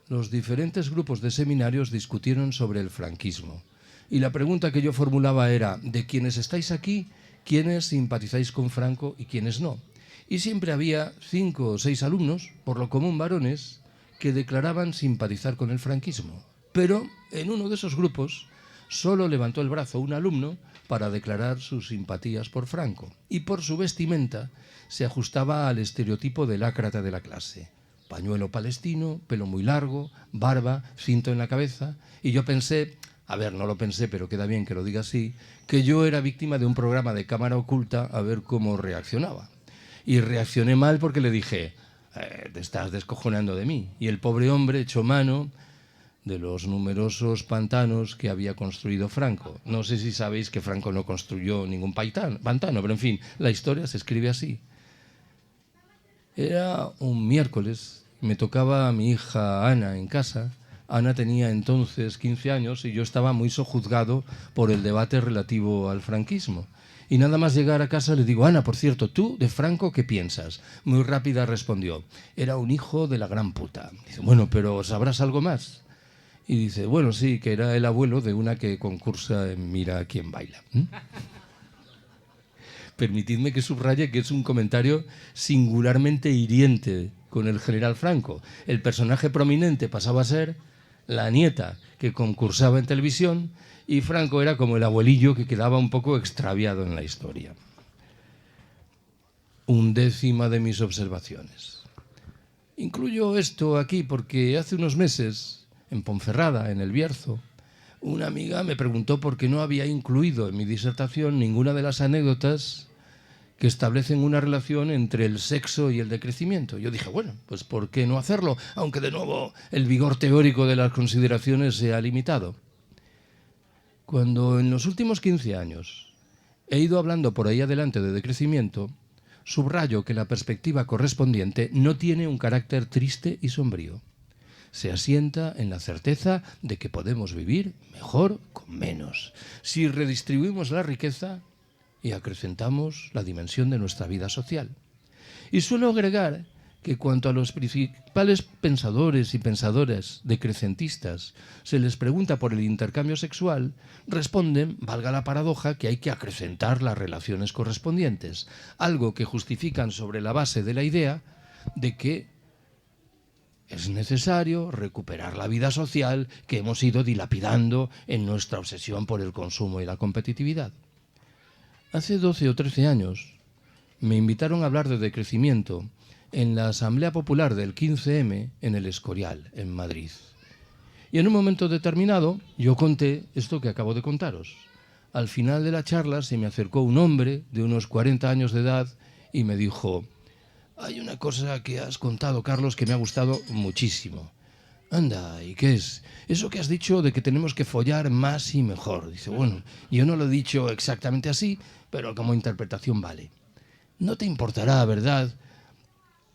los diferentes grupos de seminarios discutieron sobre el franquismo. Y la pregunta que yo formulaba era, de quienes estáis aquí, ¿quiénes simpatizáis con Franco y quiénes no? Y siempre había 5 o 6 alumnos, por lo común varones, que declaraban simpatizar con el franquismo. Pero en uno de esos grupos solo levantó el brazo un alumno para declarar sus simpatías por Franco. Y por su vestimenta se ajustaba al estereotipo del ácrata de la clase. Pañuelo palestino, pelo muy largo, barba, cinto en la cabeza. Y yo pensé, no lo pensé, pero queda bien que lo diga así, que yo era víctima de un programa de cámara oculta a ver cómo reaccionaba. Y reaccioné mal porque le dije, te estás descojonando de mí. Y el pobre hombre echó mano de los numerosos pantanos que había construido Franco. No sé si sabéis que Franco no construyó ningún pantano, pero en fin, la historia se escribe así. Era un miércoles, me tocaba a mi hija Ana en casa. Ana tenía entonces 15 años y yo estaba muy sojuzgado por el debate relativo al franquismo. Y nada más llegar a casa le digo, Ana, por cierto, ¿tú de Franco qué piensas? Muy rápida respondió, era un hijo de la gran puta. Dice, bueno, pero ¿sabrás algo más? Y dice, bueno, sí, que era el abuelo de una que concursa en Mira quién baila. Permitidme que subraye que es un comentario singularmente hiriente con el general Franco. El personaje prominente pasaba a ser la nieta que concursaba en televisión y Franco era como el abuelillo que quedaba un poco extraviado en la historia. 1/10 de mis observaciones. Incluyo esto aquí porque hace unos meses, en Ponferrada, en El Bierzo, una amiga me preguntó por qué no había incluido en mi disertación ninguna de las anécdotas que establecen una relación entre el sexo y el decrecimiento. Yo dije, bueno, pues ¿por qué no hacerlo? Aunque de nuevo el vigor teórico de las consideraciones se ha limitado. Cuando en los últimos 15 años he ido hablando por ahí adelante de decrecimiento, subrayo que la perspectiva correspondiente no tiene un carácter triste y sombrío. Se asienta en la certeza de que podemos vivir mejor con menos, si redistribuimos la riqueza y acrecentamos la dimensión de nuestra vida social. Y suelo agregar que cuanto a los principales pensadores y pensadoras decrecentistas se les pregunta por el intercambio sexual, responden, valga la paradoja, que hay que acrecentar las relaciones correspondientes, algo que justifican sobre la base de la idea de que es necesario recuperar la vida social que hemos ido dilapidando en nuestra obsesión por el consumo y la competitividad. Hace 12 o 13 años me invitaron a hablar de decrecimiento en la Asamblea Popular del 15M en El Escorial, en Madrid. Y en un momento determinado yo conté esto que acabo de contaros. Al final de la charla se me acercó un hombre de unos 40 años de edad y me dijo, hay una cosa que has contado, Carlos, que me ha gustado muchísimo. Anda, ¿y qué es? Eso que has dicho de que tenemos que follar más y mejor. Dice, bueno, yo no lo he dicho exactamente así, pero como interpretación vale. ¿No te importará, verdad,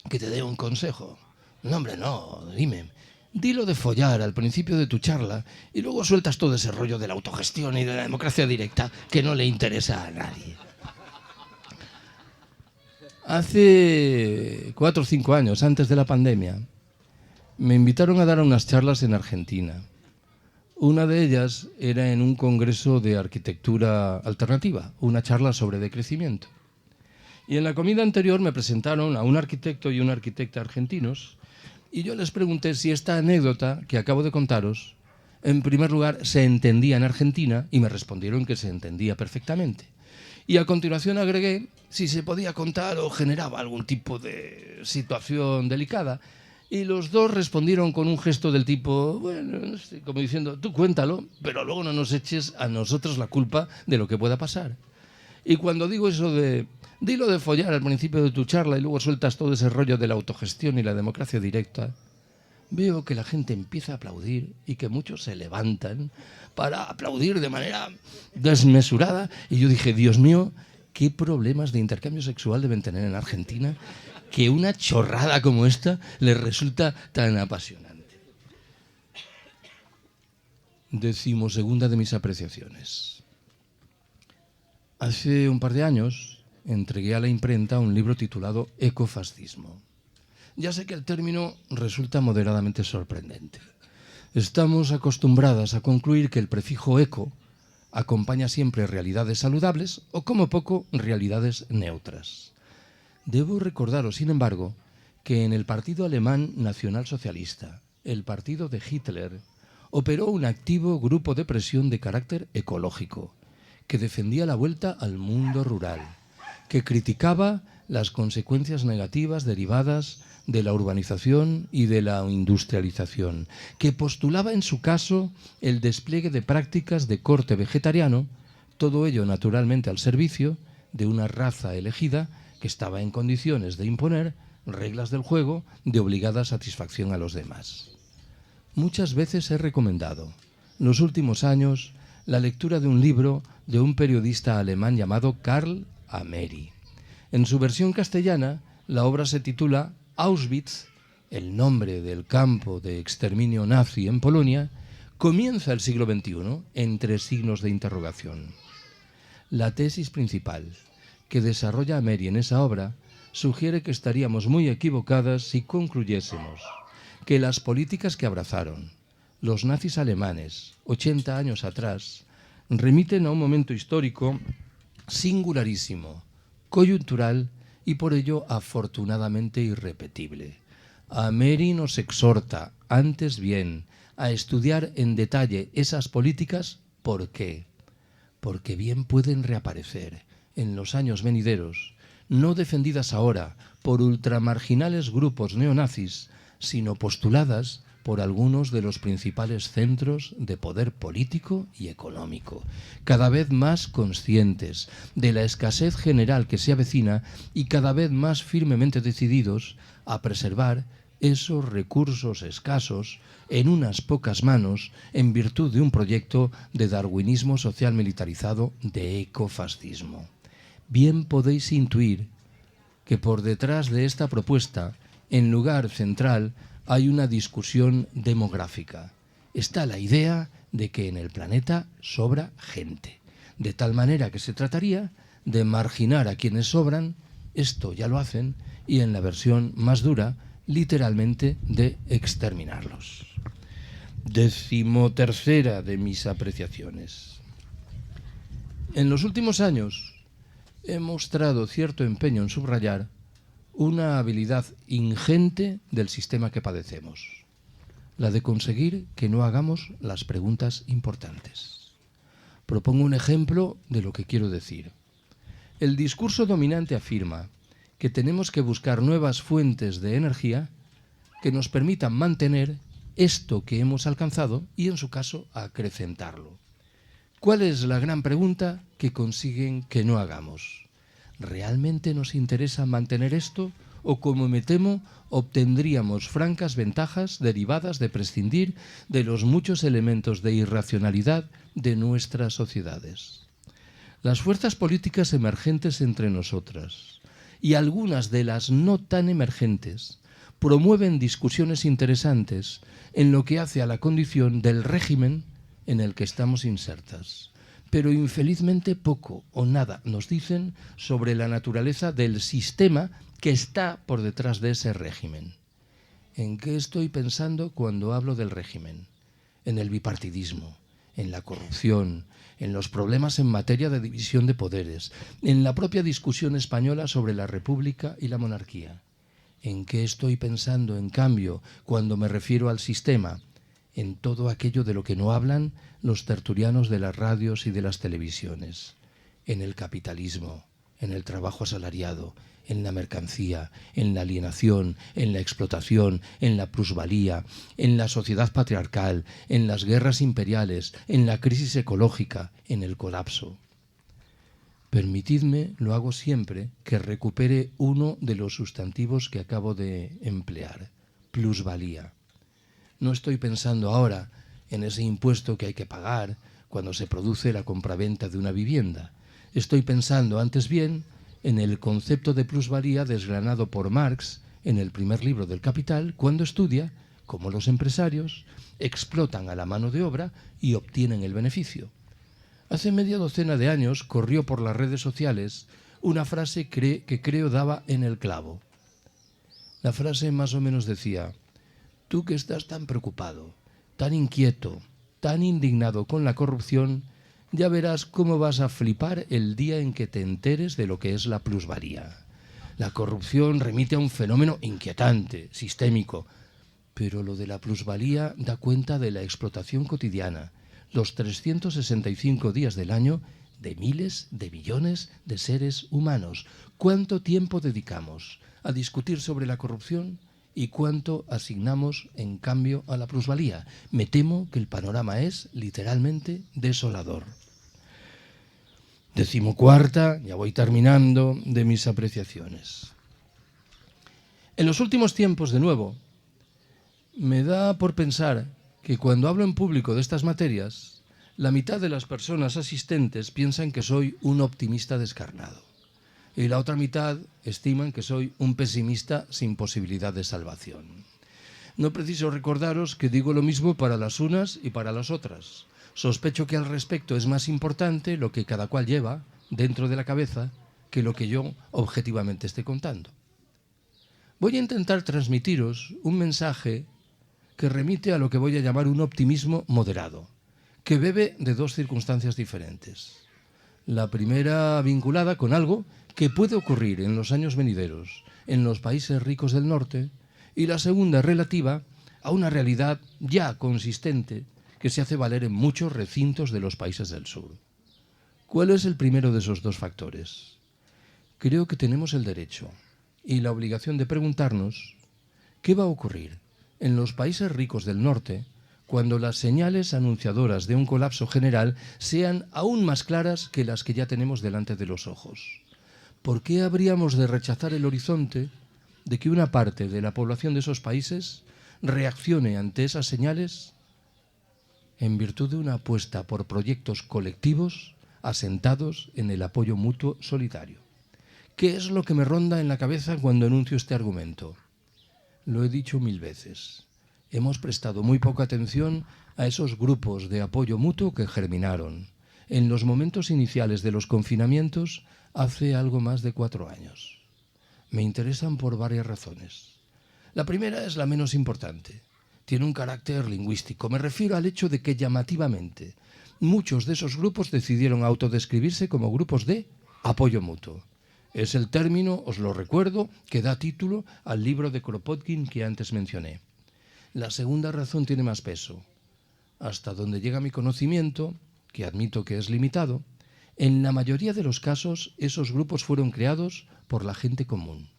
que te dé un consejo? No, hombre, no, dime. Dilo de follar al principio de tu charla y luego sueltas todo ese rollo de la autogestión y de la democracia directa que no le interesa a nadie. Hace 4 o 5 años, antes de la pandemia, me invitaron a dar unas charlas en Argentina. Una de ellas era en un congreso de arquitectura alternativa, una charla sobre decrecimiento. Y en la comida anterior me presentaron a un arquitecto y una arquitecta argentinos y yo les pregunté si esta anécdota que acabo de contaros, en primer lugar, se entendía en Argentina y me respondieron que se entendía perfectamente. Y a continuación agregué si se podía contar o generaba algún tipo de situación delicada. Y los dos respondieron con un gesto del tipo, bueno, como diciendo, tú cuéntalo, pero luego no nos eches a nosotros la culpa de lo que pueda pasar. Y cuando digo eso de, dilo de follar al principio de tu charla y luego sueltas todo ese rollo de la autogestión y la democracia directa, veo que la gente empieza a aplaudir y que muchos se levantan para aplaudir de manera desmesurada. Y yo dije, Dios mío, ¿qué problemas de intercambio sexual deben tener en Argentina que una chorrada como esta les resulta tan apasionante? 12ª de mis apreciaciones. Hace un par de años entregué a la imprenta un libro titulado Ecofascismo. Ya sé que el término resulta moderadamente sorprendente. Estamos acostumbradas a concluir que el prefijo eco acompaña siempre realidades saludables o, como poco, realidades neutras. Debo recordaros, sin embargo, que en el partido alemán nacionalsocialista, el partido de Hitler, operó un activo grupo de presión de carácter ecológico, que defendía la vuelta al mundo rural, que criticaba las consecuencias negativas derivadas de la urbanización y de la industrialización, que postulaba en su caso el despliegue de prácticas de corte vegetariano, todo ello naturalmente al servicio de una raza elegida que estaba en condiciones de imponer reglas del juego de obligada satisfacción a los demás. Muchas veces he recomendado, en los últimos años, la lectura de un libro de un periodista alemán llamado Karl Ameri. En su versión castellana, la obra se titula Auschwitz, el nombre del campo de exterminio nazi en Polonia, comienza el siglo XXI entre signos de interrogación. La tesis principal que desarrolla Ameri en esa obra sugiere que estaríamos muy equivocadas si concluyésemos que las políticas que abrazaron los nazis alemanes 80 años atrás remiten a un momento histórico singularísimo, coyuntural y por ello afortunadamente irrepetible. Ameri nos exhorta, antes bien, a estudiar en detalle esas políticas. ¿Por qué? Porque bien pueden reaparecer en los años venideros, no defendidas ahora por ultramarginales grupos neonazis, sino postuladas por algunos de los principales centros de poder político y económico, cada vez más conscientes de la escasez general que se avecina y cada vez más firmemente decididos a preservar esos recursos escasos en unas pocas manos en virtud de un proyecto de darwinismo social militarizado de ecofascismo. Bien podéis intuir que por detrás de esta propuesta, en lugar central, hay una discusión demográfica. Está la idea de que en el planeta sobra gente, de tal manera que se trataría de marginar a quienes sobran, esto ya lo hacen, y en la versión más dura, literalmente de exterminarlos. 13ª de mis apreciaciones. En los últimos años he mostrado cierto empeño en subrayar una habilidad ingente del sistema que padecemos, la de conseguir que no hagamos las preguntas importantes. Propongo un ejemplo de lo que quiero decir. El discurso dominante afirma que tenemos que buscar nuevas fuentes de energía que nos permitan mantener esto que hemos alcanzado y, en su caso, acrecentarlo. ¿Cuál es la gran pregunta que consiguen que no hagamos? ¿Realmente nos interesa mantener esto o, como me temo, obtendríamos francas ventajas derivadas de prescindir de los muchos elementos de irracionalidad de nuestras sociedades? Las fuerzas políticas emergentes entre nosotras y algunas de las no tan emergentes promueven discusiones interesantes en lo que hace a la condición del régimen en el que estamos insertas. pero infelizmente poco o nada nos dicen sobre la naturaleza del sistema que está por detrás de ese régimen. ¿En qué estoy pensando cuando hablo del régimen? En el bipartidismo, en la corrupción, en los problemas en materia de división de poderes, en la propia discusión española sobre la república y la monarquía. ¿En qué estoy pensando, en cambio, cuando me refiero al sistema? En todo aquello de lo que no hablan los tertulianos de las radios y de las televisiones. En el capitalismo, en el trabajo asalariado, en la mercancía, en la alienación, en la explotación, en la plusvalía, en la sociedad patriarcal, en las guerras imperiales, en la crisis ecológica, en el colapso. Permitidme, lo hago siempre, que recupere uno de los sustantivos que acabo de emplear, plusvalía. No estoy pensando ahora en ese impuesto que hay que pagar cuando se produce la compraventa de una vivienda. Estoy pensando antes bien en el concepto de plusvalía desgranado por Marx en el primer libro del Capital, cuando estudia cómo los empresarios explotan a la mano de obra y obtienen el beneficio. Hace media docena de años corrió por las redes sociales una frase que creo daba en el clavo. La frase más o menos decía: tú que estás tan preocupado, tan inquieto, tan indignado con la corrupción, ya verás cómo vas a flipar el día en que te enteres de lo que es la plusvalía. La corrupción remite a un fenómeno inquietante, sistémico, pero lo de la plusvalía da cuenta de la explotación cotidiana, los 365 días del año, de miles de millones de seres humanos. ¿Cuánto tiempo dedicamos a discutir sobre la corrupción y cuánto asignamos en cambio a la plusvalía? Me temo que el panorama es literalmente desolador. 14ª, ya voy terminando, de mis apreciaciones. En los últimos tiempos, de nuevo, me da por pensar que cuando hablo en público de estas materias, la mitad de las personas asistentes piensan que soy un optimista descarnado y la otra mitad estiman que soy un pesimista sin posibilidad de salvación. No preciso recordaros que digo lo mismo para las unas y para las otras. Sospecho que al respecto es más importante lo que cada cual lleva dentro de la cabeza que lo que yo objetivamente esté contando. Voy a intentar transmitiros un mensaje que remite a lo que voy a llamar un optimismo moderado, que bebe de dos circunstancias diferentes. La primera vinculada con algo que puede ocurrir en los años venideros en los países ricos del norte, y la segunda relativa a una realidad ya consistente que se hace valer en muchos recintos de los países del sur. ¿Cuál es el primero de esos dos factores? Creo que tenemos el derecho y la obligación de preguntarnos qué va a ocurrir en los países ricos del norte cuando las señales anunciadoras de un colapso general sean aún más claras que las que ya tenemos delante de los ojos. ¿Por qué habríamos de rechazar el horizonte de que una parte de la población de esos países reaccione ante esas señales en virtud de una apuesta por proyectos colectivos asentados en el apoyo mutuo solidario? ¿Qué es lo que me ronda en la cabeza cuando enuncio este argumento? Lo he dicho 1000 veces. Hemos prestado muy poca atención a esos grupos de apoyo mutuo que germinaron en los momentos iniciales de los confinamientos hace algo más de 4 años. Me interesan por varias razones. La primera es la menos importante. Tiene un carácter lingüístico. Me refiero al hecho de que llamativamente muchos de esos grupos decidieron autodescribirse como grupos de apoyo mutuo. Es el término, os lo recuerdo, que da título al libro de Kropotkin que antes mencioné. La segunda razón tiene más peso. Hasta donde llega mi conocimiento, que admito que es limitado, en la mayoría de los casos esos grupos fueron creados por la gente común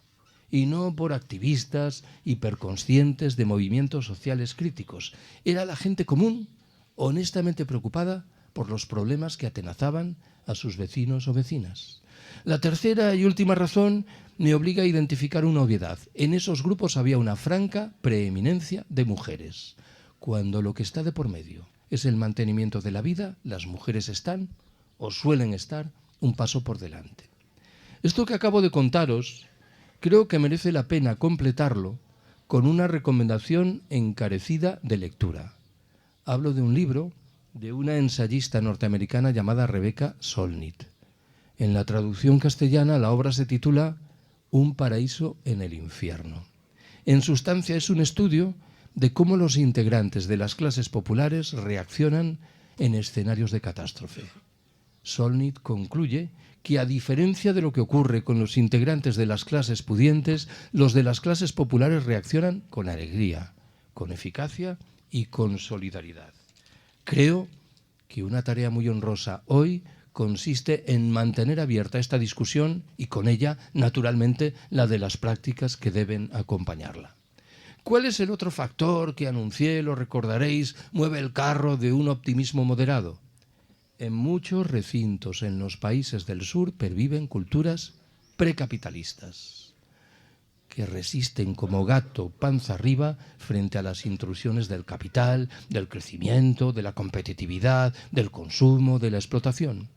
y no por activistas hiperconscientes de movimientos sociales críticos. Era la gente común, honestamente preocupada por los problemas que atenazaban a sus vecinos o vecinas. La tercera y última razón me obliga a identificar una obviedad. En esos grupos había una franca preeminencia de mujeres. Cuando lo que está de por medio es el mantenimiento de la vida, las mujeres están, o suelen estar, un paso por delante. Esto que acabo de contaros, creo que merece la pena completarlo con una recomendación encarecida de lectura. Hablo de un libro de una ensayista norteamericana llamada Rebecca Solnit. En la traducción castellana la obra se titula Un paraíso en el infierno. En sustancia es un estudio de cómo los integrantes de las clases populares reaccionan en escenarios de catástrofe. Solnit concluye que, a diferencia de lo que ocurre con los integrantes de las clases pudientes, los de las clases populares reaccionan con alegría, con eficacia y con solidaridad. Creo que una tarea muy honrosa hoy consiste en mantener abierta esta discusión y con ella, naturalmente, la de las prácticas que deben acompañarla. ¿Cuál es el otro factor que anuncié, lo recordaréis, mueve el carro de un optimismo moderado? En muchos recintos en los países del sur perviven culturas precapitalistas que resisten como gato panza arriba frente a las intrusiones del capital, del crecimiento, de la competitividad, del consumo, de la explotación.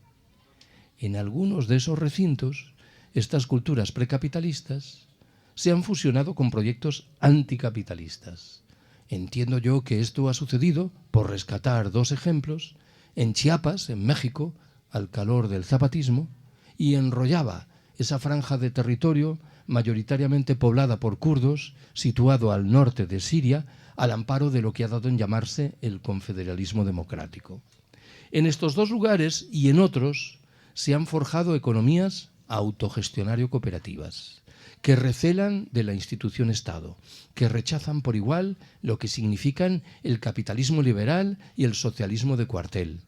En algunos de esos recintos, estas culturas precapitalistas se han fusionado con proyectos anticapitalistas. Entiendo yo que esto ha sucedido, por rescatar dos ejemplos, en Chiapas, en México, al calor del zapatismo, y en Rojava, esa franja de territorio mayoritariamente poblada por kurdos, situado al norte de Siria, al amparo de lo que ha dado en llamarse el confederalismo democrático. En estos dos lugares y en otros se han forjado economías autogestionario-cooperativas, que recelan de la institución Estado, que rechazan por igual lo que significan el capitalismo liberal y el socialismo de cuartel,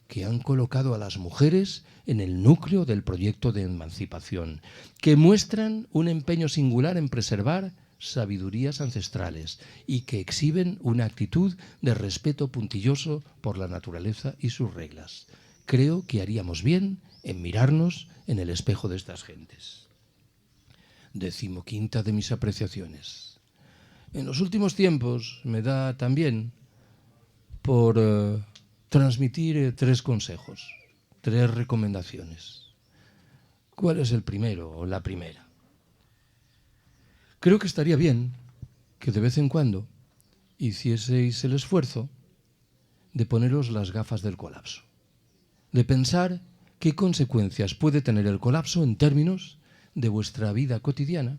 que han colocado a las mujeres en el núcleo del proyecto de emancipación, que muestran un empeño singular en preservar sabidurías ancestrales y que exhiben una actitud de respeto puntilloso por la naturaleza y sus reglas. Creo que haríamos bien en mirarnos en el espejo de estas gentes. 15ª de mis apreciaciones. En los últimos tiempos me da también por transmitir 3 consejos, 3 recomendaciones. ¿Cuál es el primero o la primera? Creo que estaría bien que de vez en cuando hicieseis el esfuerzo de poneros las gafas del colapso, de pensar qué consecuencias puede tener el colapso en términos de vuestra vida cotidiana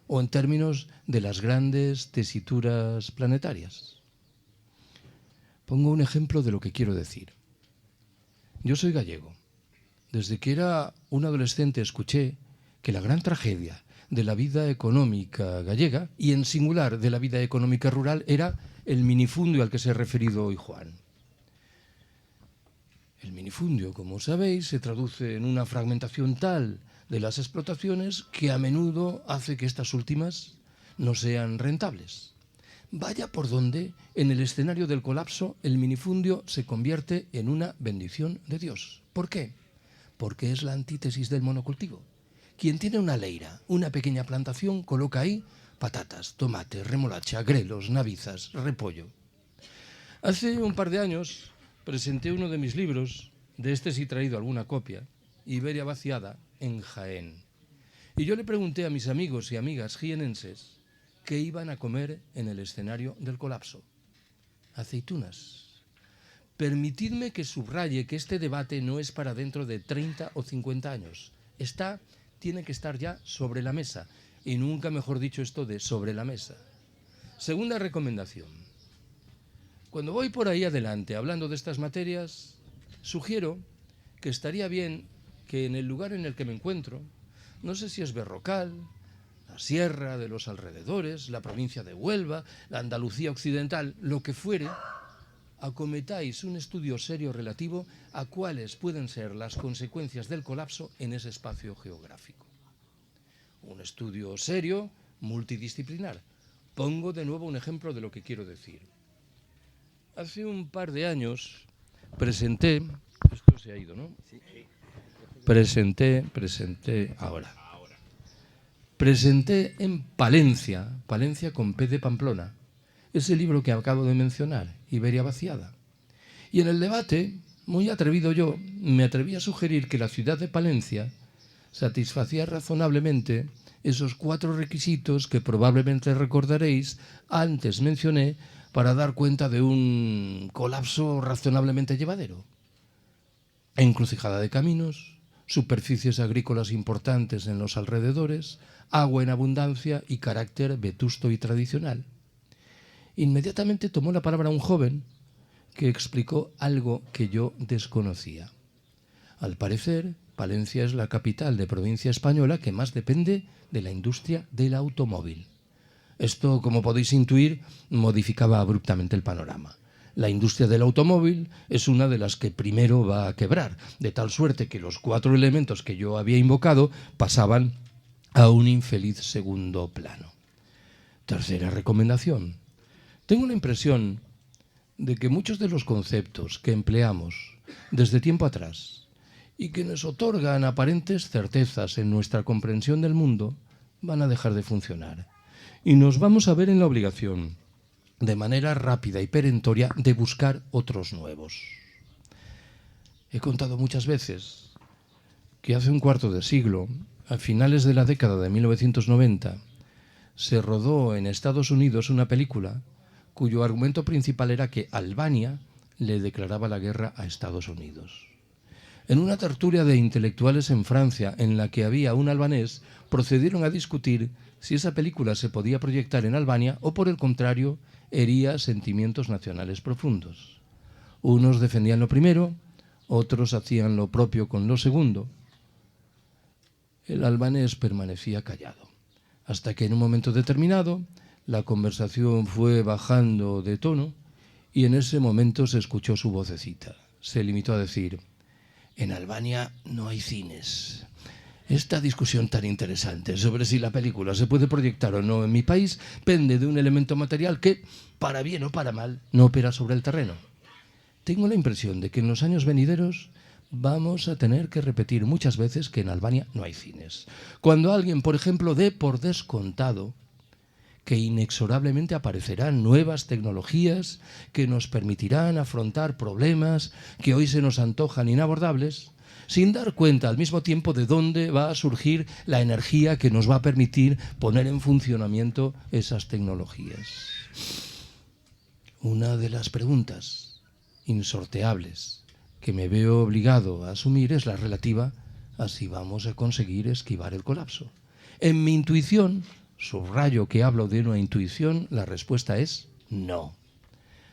o en términos de las grandes tesituras planetarias. Pongo un ejemplo de lo que quiero decir. Yo soy gallego. Desde que era un adolescente escuché que la gran tragedia de la vida económica gallega y en singular de la vida económica rural era el minifundio al que se ha referido hoy Juan. El minifundio, como sabéis, se traduce en una fragmentación tal de las explotaciones que a menudo hace que estas últimas no sean rentables. Vaya por donde, en el escenario del colapso, el minifundio se convierte en una bendición de Dios. ¿Por qué? Porque es la antítesis del monocultivo. Quien tiene una leira, una pequeña plantación, coloca ahí patatas, tomates, remolacha, grelos, navizas, repollo. Hace un par de años presenté uno de mis libros, de este sí he traído alguna copia, Iberia vaciada, en Jaén. Y yo le pregunté a mis amigos y amigas jienenses qué iban a comer en el escenario del colapso. Aceitunas. Permitidme que subraye que este debate no es para dentro de 30 o 50 años. Tiene que estar ya sobre la mesa. Y nunca mejor dicho esto de sobre la mesa. Segunda recomendación. Cuando voy por ahí adelante hablando de estas materias, sugiero que estaría bien que en el lugar en el que me encuentro, no sé si es Berrocal, la sierra de los alrededores, la provincia de Huelva, la Andalucía occidental, lo que fuere, acometáis un estudio serio relativo a cuáles pueden ser las consecuencias del colapso en ese espacio geográfico. Un estudio serio, multidisciplinar. Pongo de nuevo un ejemplo de lo que quiero decir. Hace un par de años presenté, esto se ha ido, ¿no? Sí. Presenté en Palencia con P de Pamplona, ese libro que acabo de mencionar, Iberia vaciada. Y en el debate, muy atrevido yo, me atreví a sugerir que la ciudad de Palencia satisfacía razonablemente esos 4 requisitos que probablemente recordaréis antes mencioné para dar cuenta de un colapso razonablemente llevadero. Encrucijada de caminos, superficies agrícolas importantes en los alrededores, agua en abundancia y carácter vetusto y tradicional. Inmediatamente tomó la palabra un joven que explicó algo que yo desconocía. Al parecer, Palencia es la capital de provincia española que más depende de la industria del automóvil. Esto, como podéis intuir, modificaba abruptamente el panorama. La industria del automóvil es una de las que primero va a quebrar, de tal suerte que los 4 elementos que yo había invocado pasaban a un infeliz segundo plano. Tercera recomendación. Tengo la impresión de que muchos de los conceptos que empleamos desde tiempo atrás y que nos otorgan aparentes certezas en nuestra comprensión del mundo van a dejar de funcionar. Y nos vamos a ver en la obligación, de manera rápida y perentoria, de buscar otros nuevos. He contado muchas veces que hace un cuarto de siglo, a finales de la década de 1990, se rodó en Estados Unidos una película cuyo argumento principal era que Albania le declaraba la guerra a Estados Unidos. En una tertulia de intelectuales en Francia en la que había un albanés, procedieron a discutir si esa película se podía proyectar en Albania o, por el contrario, hería sentimientos nacionales profundos. Unos defendían lo primero, otros hacían lo propio con lo segundo. El albanés permanecía callado, hasta que en un momento determinado la conversación fue bajando de tono y en ese momento se escuchó su vocecita. Se limitó a decir: en Albania no hay cines. Esta discusión tan interesante sobre si la película se puede proyectar o no en mi país pende de un elemento material que, para bien o para mal, no opera sobre el terreno. Tengo la impresión de que en los años venideros vamos a tener que repetir muchas veces que en Albania no hay cines. Cuando alguien, por ejemplo, dé por descontado que inexorablemente aparecerán nuevas tecnologías que nos permitirán afrontar problemas que hoy se nos antojan inabordables, sin dar cuenta al mismo tiempo de dónde va a surgir la energía que nos va a permitir poner en funcionamiento esas tecnologías. Una de las preguntas insorteables que me veo obligado a asumir es la relativa a si vamos a conseguir esquivar el colapso. En mi intuición, subrayo que hablo de una intuición, la respuesta es no.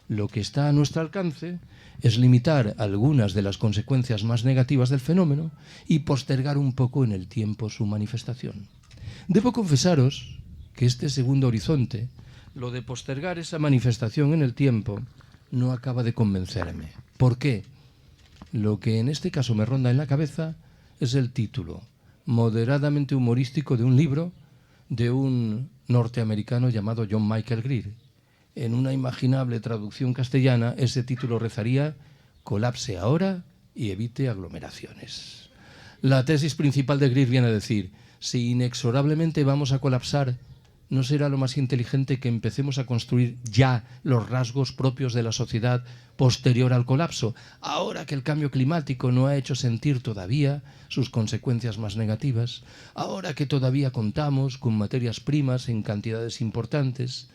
Lo que está a nuestro alcance es limitar algunas de las consecuencias más negativas del fenómeno y postergar un poco en el tiempo su manifestación. Debo confesaros que este segundo horizonte, lo de postergar esa manifestación en el tiempo, no acaba de convencerme. ¿Por qué? Lo que en este caso me ronda en la cabeza es el título moderadamente humorístico de un libro de un norteamericano llamado John Michael Greer. En una imaginable traducción castellana, ese título rezaría: colapse ahora y evite aglomeraciones. La tesis principal de Greer viene a decir: si inexorablemente vamos a colapsar, ¿no será lo más inteligente que empecemos a construir ya los rasgos propios de la sociedad posterior al colapso, ahora que el cambio climático no ha hecho sentir todavía sus consecuencias más negativas, ahora que todavía contamos con materias primas en cantidades importantes?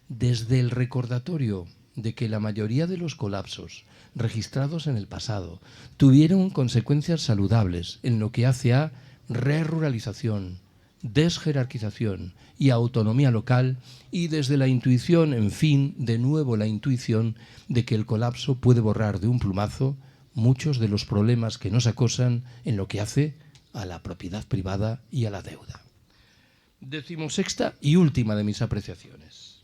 Desde el recordatorio de que la mayoría de los colapsos registrados en el pasado tuvieron consecuencias saludables en lo que hace a reruralización, desjerarquización y autonomía local, y desde la intuición, en fin, de nuevo la intuición de que el colapso puede borrar de un plumazo muchos de los problemas que nos acosan en lo que hace a la propiedad privada y a la deuda. 16ª y última de mis apreciaciones.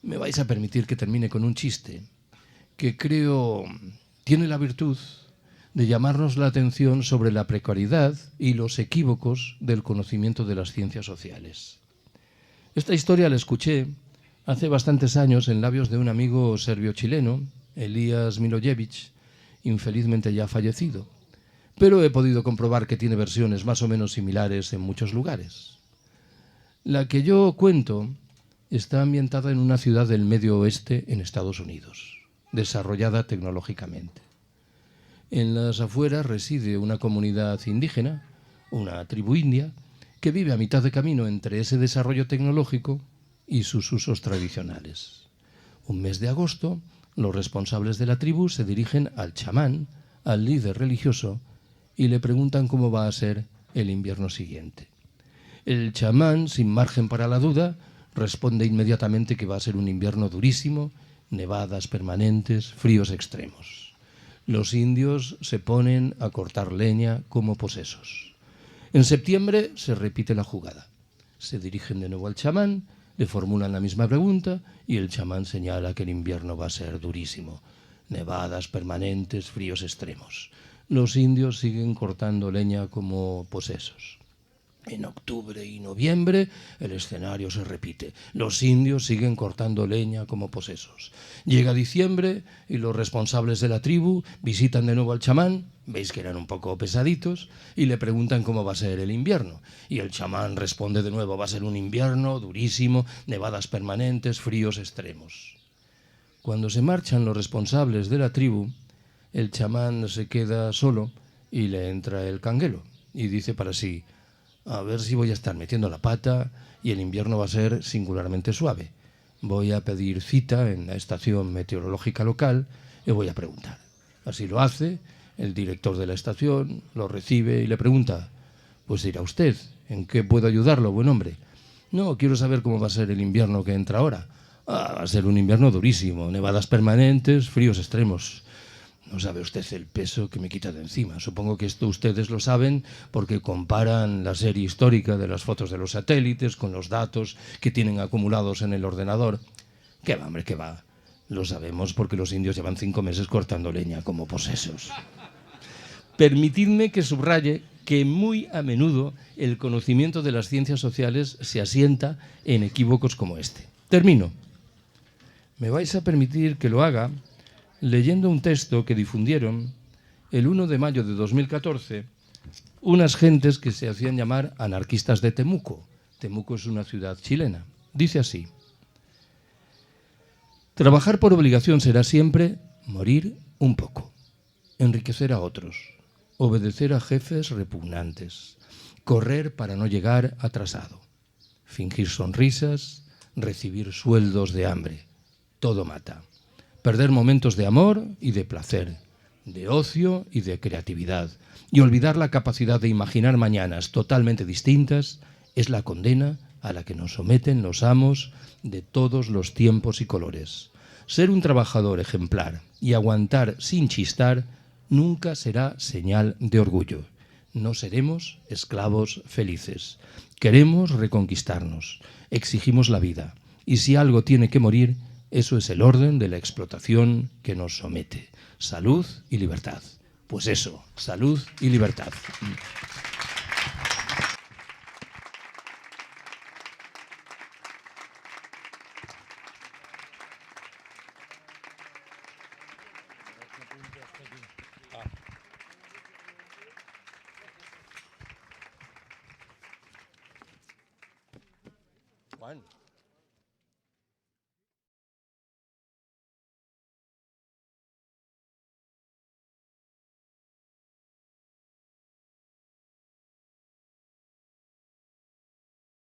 Me vais a permitir que termine con un chiste que creo tiene la virtud de llamarnos la atención sobre la precariedad y los equívocos del conocimiento de las ciencias sociales. Esta historia la escuché hace bastantes años en labios de un amigo serbio-chileno, Elías Milojevic, infelizmente ya fallecido, pero he podido comprobar que tiene versiones más o menos similares en muchos lugares. La que yo cuento está ambientada en una ciudad del Medio Oeste en Estados Unidos, desarrollada tecnológicamente. En las afueras reside una comunidad indígena, una tribu india, que vive a mitad de camino entre ese desarrollo tecnológico y sus usos tradicionales. Un mes de agosto, los responsables de la tribu se dirigen al chamán, al líder religioso, y le preguntan cómo va a ser el invierno siguiente. El chamán, sin margen para la duda, responde inmediatamente que va a ser un invierno durísimo, nevadas permanentes, fríos extremos. Los indios se ponen a cortar leña como posesos. En septiembre se repite la jugada. Se dirigen de nuevo al chamán, le formulan la misma pregunta y el chamán señala que el invierno va a ser durísimo. Nevadas permanentes, fríos extremos. Los indios siguen cortando leña como posesos. En octubre y noviembre el escenario se repite. Los indios siguen cortando leña como posesos. Llega diciembre y los responsables de la tribu visitan de nuevo al chamán, veis que eran un poco pesaditos, y le preguntan cómo va a ser el invierno. Y el chamán responde de nuevo, va a ser un invierno durísimo, nevadas permanentes, fríos extremos. Cuando se marchan los responsables de la tribu, el chamán se queda solo y le entra el canguelo y dice para sí: a ver si voy a estar metiendo la pata y el invierno va a ser singularmente suave. Voy a pedir cita en la estación meteorológica local y voy a preguntar. Así lo hace, el director de la estación lo recibe y le pregunta: pues dirá usted, ¿en qué puedo ayudarlo, buen hombre? No, quiero saber cómo va a ser el invierno que entra ahora. Va a ser un invierno durísimo, nevadas permanentes, fríos extremos. No sabe usted el peso que me quita de encima. Supongo que esto ustedes lo saben porque comparan la serie histórica de las fotos de los satélites con los datos que tienen acumulados en el ordenador. ¿Qué va, hombre, qué va? Lo sabemos porque los indios llevan 5 meses cortando leña como posesos. Permitidme que subraye que muy a menudo el conocimiento de las ciencias sociales se asienta en equívocos como este. Termino. Me vais a permitir que lo haga leyendo un texto que difundieron el 1 de mayo de 2014 unas gentes que se hacían llamar anarquistas de Temuco. Temuco es una ciudad chilena. Dice así: trabajar por obligación será siempre morir un poco, enriquecer a otros, obedecer a jefes repugnantes, correr para no llegar atrasado, fingir sonrisas, recibir sueldos de hambre. Todo mata. Perder momentos de amor y de placer, de ocio y de creatividad, y olvidar la capacidad de imaginar mañanas totalmente distintas es la condena a la que nos someten los amos de todos los tiempos y colores. Ser un trabajador ejemplar y aguantar sin chistar nunca será señal de orgullo. No seremos esclavos felices. Queremos reconquistarnos, exigimos la vida, y si algo tiene que morir, eso es el orden de la explotación que nos somete. Salud y libertad. Pues eso, salud y libertad. Juan.